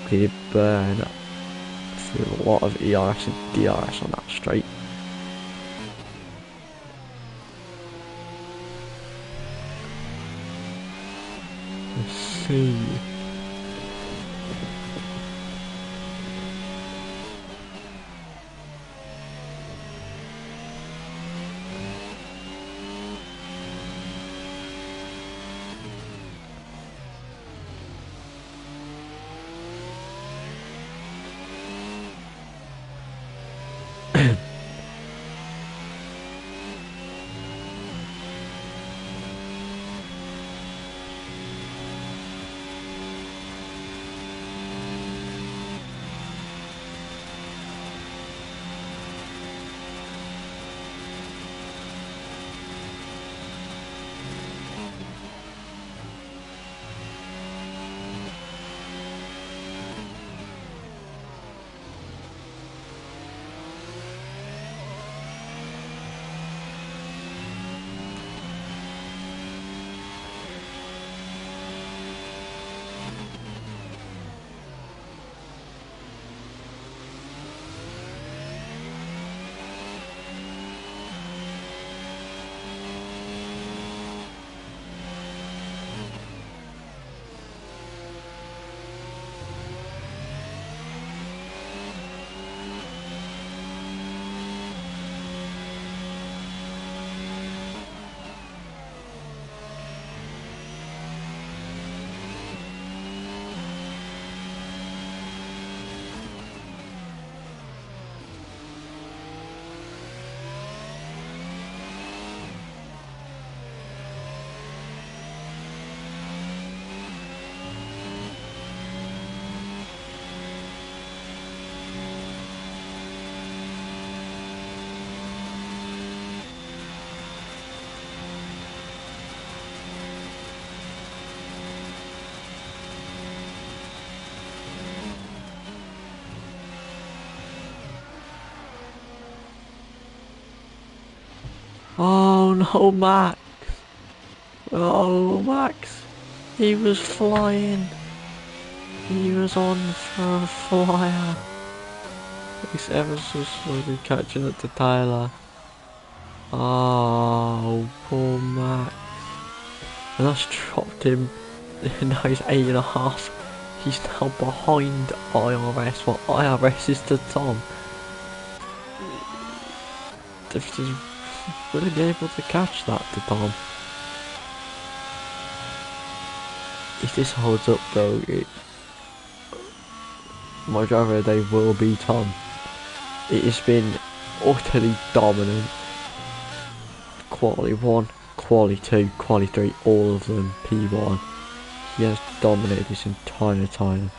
He did burn through a lot of ERS and DRS on that straight. Let's see. Oh no, Max! Oh, Max! He was flying! He was on for a flyer! He's ever so slowly catching it to Tyler. Oh, poor Max. And that's dropped him. Now he's 8.5. He's now behind IRS. What IRS is to Tom. They've just really been able to catch that to Tom. If this holds up though, my driver they will be Tom. It has been utterly dominant. Quality 1, quality 2, quality 3, all of them P1. He has dominated this entire time.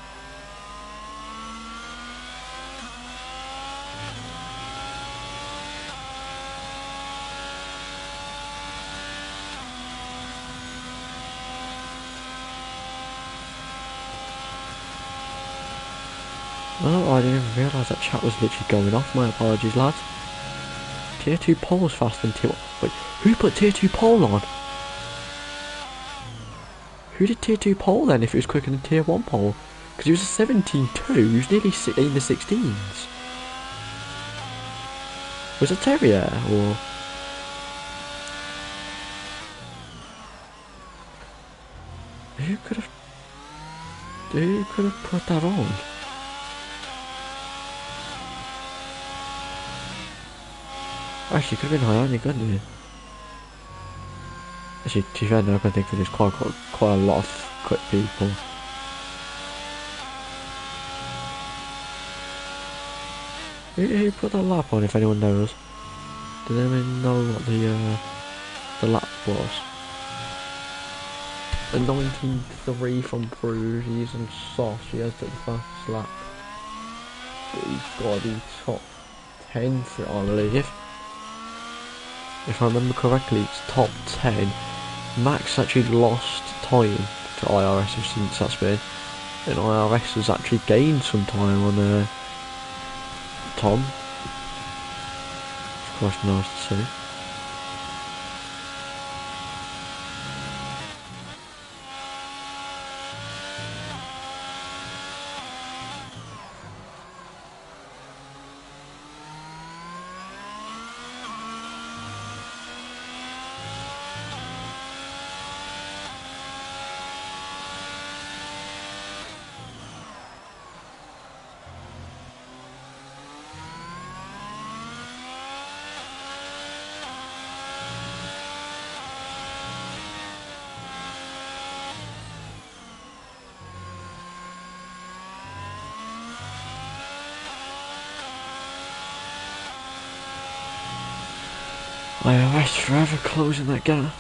Oh, I didn't even realise that chat was literally going off. My apologies, lads. Tier 2 pole's faster than Tier 1. Wait, who put Tier 2 pole on? Who did Tier 2 pole then if it was quicker than Tier 1 pole? Because he was a 17.2, he was nearly in the 16s. Was it Terrier or... Who could have put that on? Actually, it could have been Hyani, couldn't it? Actually, to be fair, no, I can think there's quite a lot of quick people. Who put that lap on, if anyone knows? Did anyone know what the lap was? A 19.3 from Bruges, he's on sauce, he has the fast lap. But he's got to be top 10 for it, I believe. If I remember correctly, it's top 10. Max actually lost time to IRS since that's been, and IRS has actually gained some time on Tom. Of course, nice to see. IRS forever closing that gap.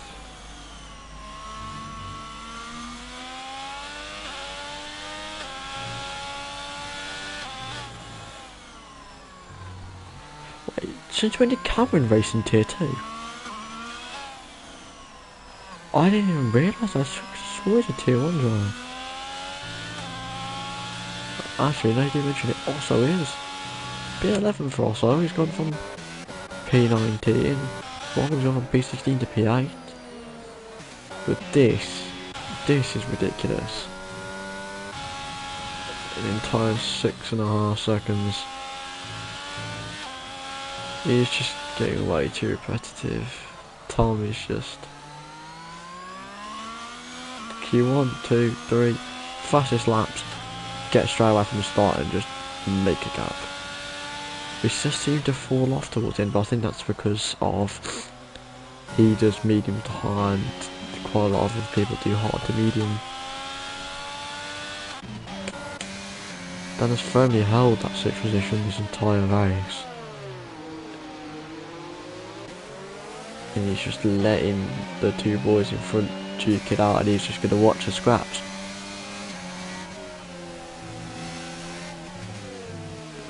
Wait, since when did Cameron race in Tier 2? I didn't even realise that's always a Tier 1 driver. Actually, now you do mention it, also is. P11 for also, he's gone from P19. Morgan's gone from P16 to P8. But this is ridiculous. An entire 6.5 seconds. He's just getting way too repetitive. Tom is just Q1, 2, 3, fastest laps, get straight away from the start and just make a gap. We just seem to fall off towards the end, but I think that's because of he does medium to hard and quite a lot of other people do hard to medium. Dan has firmly held that 6th position this entire race. And he's just letting the two boys in front duke it out, and he's just going to watch the scraps.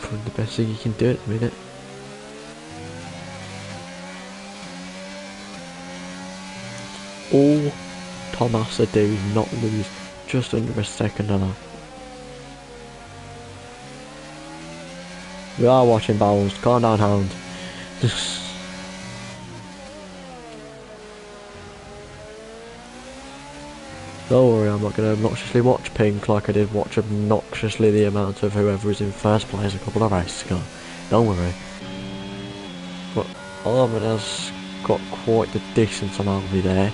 Probably the best thing he can do at the minute. All Tom has to do is not lose just under a second and a half. We are watching battles, calm down, hound. Don't worry, I'm not going to obnoxiously watch pink like I did watch obnoxiously the amount of whoever was in first place a couple of races ago. Don't worry. But Armin has got quite the distance on Alvey there.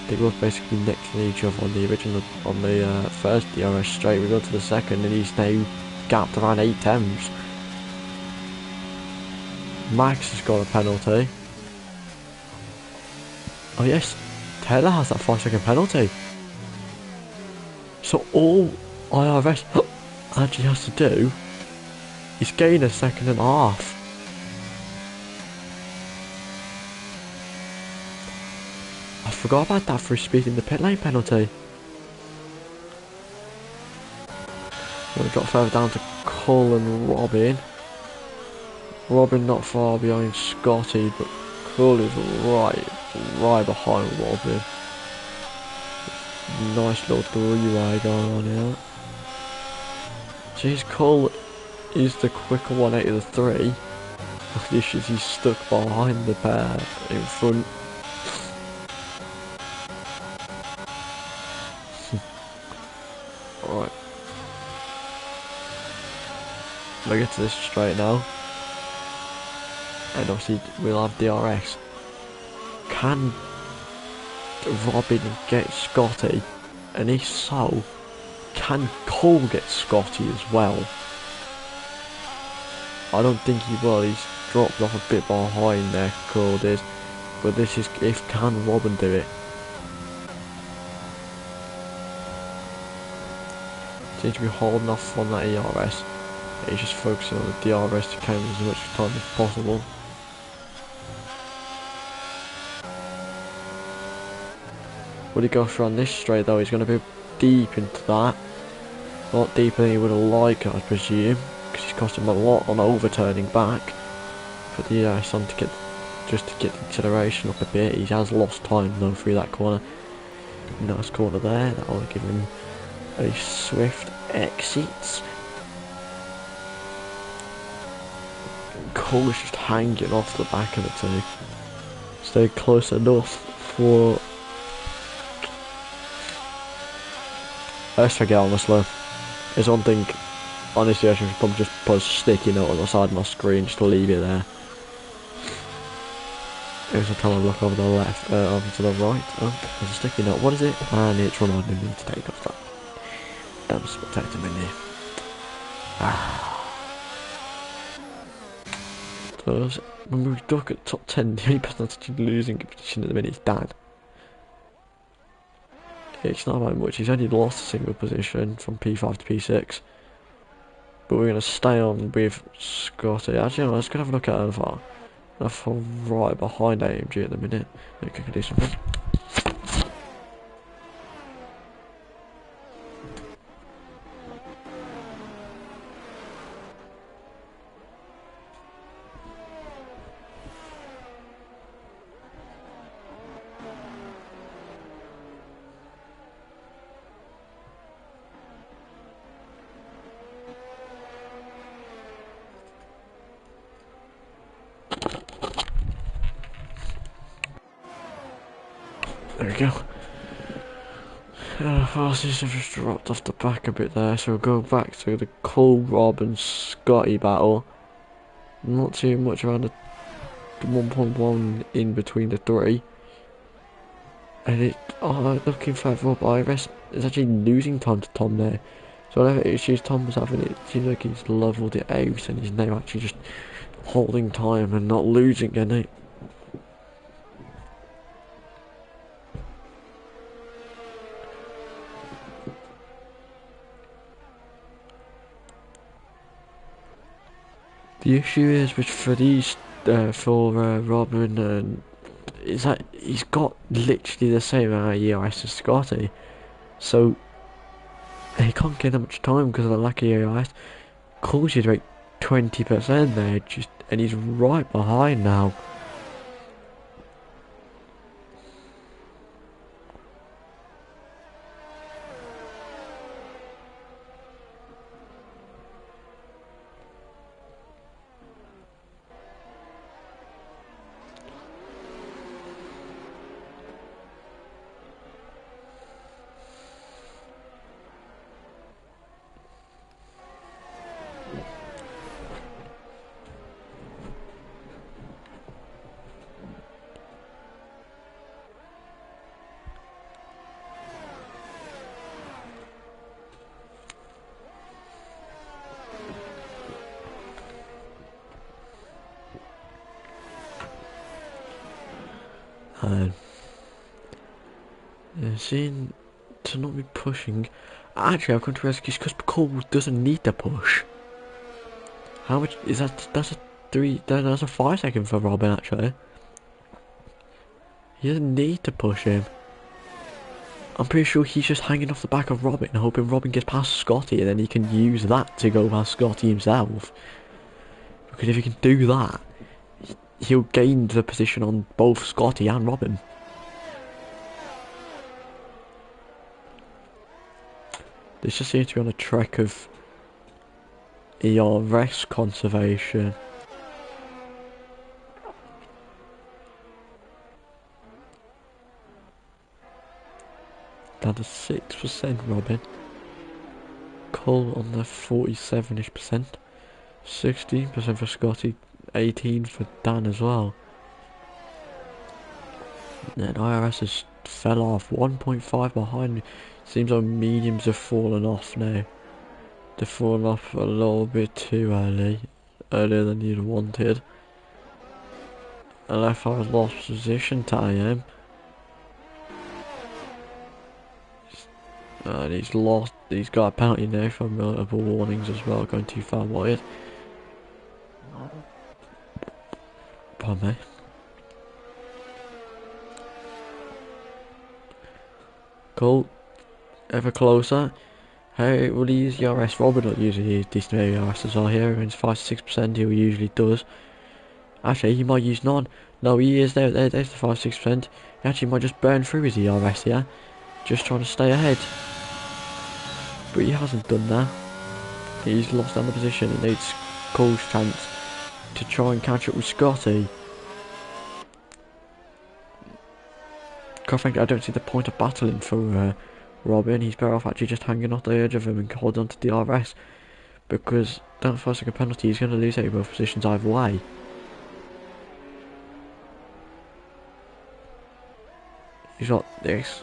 They were basically next to each other on the original, on the first DRS straight. We go to the second and he's now gapped around 8 tenths. Max has got a penalty. Oh yes, Taylor has that 5-second penalty. So all IRS actually has to do is gain a second and a half. I forgot about that for speeding the pit lane penalty. We'll drop further down to Cole and Robin. Robin not far behind Scotty, but Cole is right behind Robin. Nice little three-way going on here. Jeez, Cole is the quicker one out of the three. The issue is he's stuck behind the pair in front. Alright. We'll get to this straight now. And obviously we'll have DRS. Can Robin get Scotty? And if so, can Cole get Scotty as well? I don't think he will. He's dropped off a bit behind there, Cole did. But this is if can Robin do it. Seems to be holding off on that ERS. He's just focusing on the DRS to count as much time as possible. Would he go for on this straight though? He's going to be deep into that. A lot deeper than he would have liked, I presume, because he's cost him a lot on overturning back. Put the ERS on to get the acceleration up a bit. He has lost time though through that corner. Nice corner there. That will give him a swift exit. Cole's just hanging off the back of the two. Stay close enough for. Let's forget honestly. There's one thing. Honestly, I should probably just put a sticky note on the side of my screen just to leave it there. Every time I look over the left, over to the right, oh, there's a sticky note. What is it? And it's reminding me to take off that damn spectator menu. So when we look at top 10, the only person that's actually losing competition at the minute is Dan. It's not by much. He's only lost a single position from P5 to P6. But we're going to stay on with Scotty. Actually, no, let's go have a look at Alpha. Alpha right behind AMG at the minute. Maybe we can do something. There we go. Forces have just dropped off the back a bit there, so we'll go back to the Cole, Rob and Scotty battle. Not too much around the 1.1 in between the three. And looking further up, Iris is actually losing time to Tom there. So whatever issues Tom was having, it seems like he's leveled it out and he's now actually just holding time and not losing any. The issue is with for these Robin is that he's got literally the same amount of EIS as Scotty, so he can't get that much time because of the lack of EIS. Calls you to like 20% there, and he's right behind now. man. Seem to not be pushing. Actually, I've come to rescue because Cole doesn't need to push. How much is that? That's a 3. That's a 5 second for Robin. Actually, he doesn't need to push him. I'm pretty sure he's just hanging off the back of Robin, hoping Robin gets past Scotty, and then he can use that to go past Scotty himself. Because if he can do that, he'll gain the position on both Scotty and Robin. This just seems to be on a trek of ERS conservation. Down to 6%, Robin. Cole on the 47-ish percent. 16% for Scotty, 18 for Dan as well. Then IRS has fell off, 1.5 behind. Seems like mediums have fallen off now. They've fallen off a little bit too early. Earlier than you'd wanted. LFR's lost position to AM. And he's got a penalty now for multiple warnings as well, going too far wide. Pardon me. Cool. Ever closer. How will he use ERS? Robin will usually use decent ERS as well here, and it's 5 to 6% he usually does. Actually, he might use none. No, he is there. There's the 5 to 6%. He actually might just burn through his ERS here, just trying to stay ahead. But he hasn't done that. He's lost down the position, and it's Cole's chance to try and catch up with Scotty. Quite frankly, I don't see the point of battling for Robin. He's better off actually just hanging off the edge of him and holding on to DRS, because that 5 second penalty is going to lose out both positions either way. He's got this.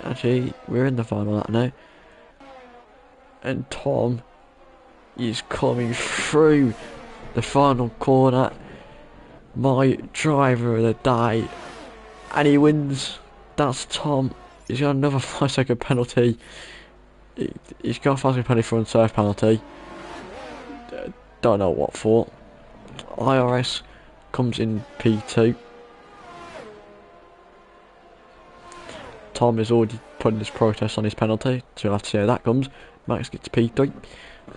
Actually, we're in the final lap now. And Tom is coming through the final corner. My driver of the day. And he wins. That's Tom. He's got another 5 second penalty. He's got a 5 second penalty for unserved penalty. Don't know what for. IRS comes in P2. Tom is already putting his protest on his penalty, so we'll have to see how that comes. Max gets P3.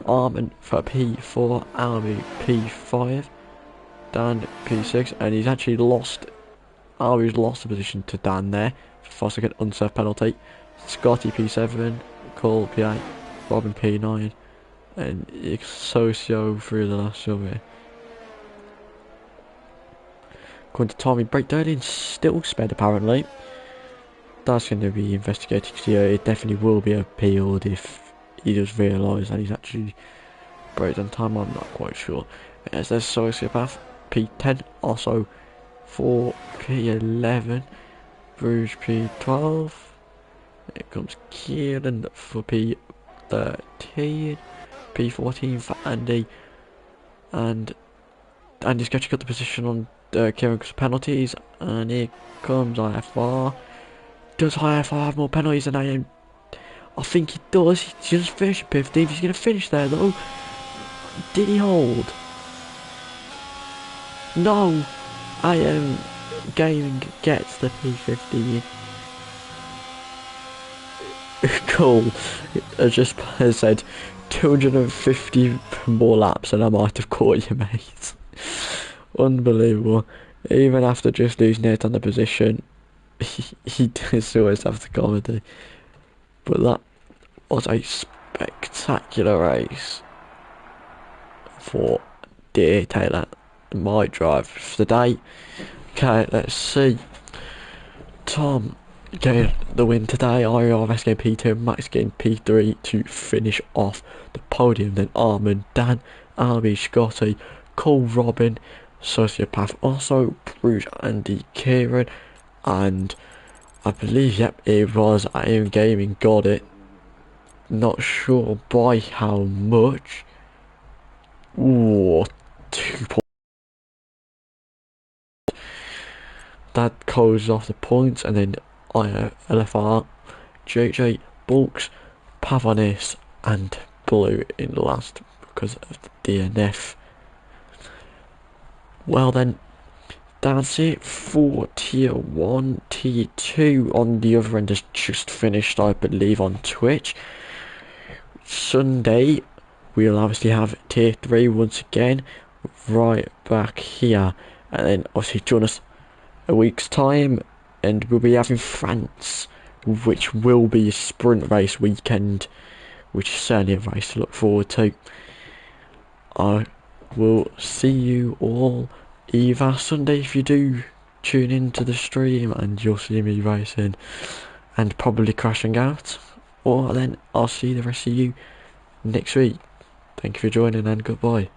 Armin for P4. Almy P5. Dan P6. And he's actually lost. Almy's lost the position to Dan there. For 5 second unserved penalty. Scotty P7. Cole P8. Robin P9. And Socio through the last survey. According to Tommy, break early and still sped apparently. That's going to be investigated, because it definitely will be appealed if he does realise that he's actually braked on time. I'm not quite sure. As there's Sociopath P10, also for P11, Bruges P12. Here comes Kieran for P13, P14 for Andy, and Andy's catching up the position on Kieran's penalties, and here comes IFR. Does IFR have more penalties than I am? I think he does. He's just finished 15th. He's going to finish there though. Did he hold? No. I am Gaming gets the P15. Cool. I just said 250 more laps and I might have caught you, mate. Unbelievable. Even after just losing it on the position, he does always have the comedy. But that was a spectacular race for dear Taylor. My drive for the day. Okay, let's see. Tom getting the win today. IRS getting P2, Max getting P3 to finish off the podium. Then Armin, Dan, Albie, Scotty, Cole, Robin, Sociopath, also Bruce, Andy, Kieran, and I believe, yep, it was AM Gaming got it. Not sure by how much. Ooh, 2 points. that closes off the points, and then LFR, JJ, Bulks, Pavonis, and Blue in last because of the DNF. Well then, that's it for Tier 1. Tier 2 on the other end has just finished, I believe, on Twitch. Sunday, we'll obviously have Tier 3 once again, right back here. And then obviously join us a week's time, and we'll be having France, which will be a sprint race weekend, which is certainly a race to look forward to. I will see you all either Sunday if you do tune into the stream, and you'll see me racing and probably crashing out, or then I'll see the rest of you next week. Thank you for joining, and goodbye.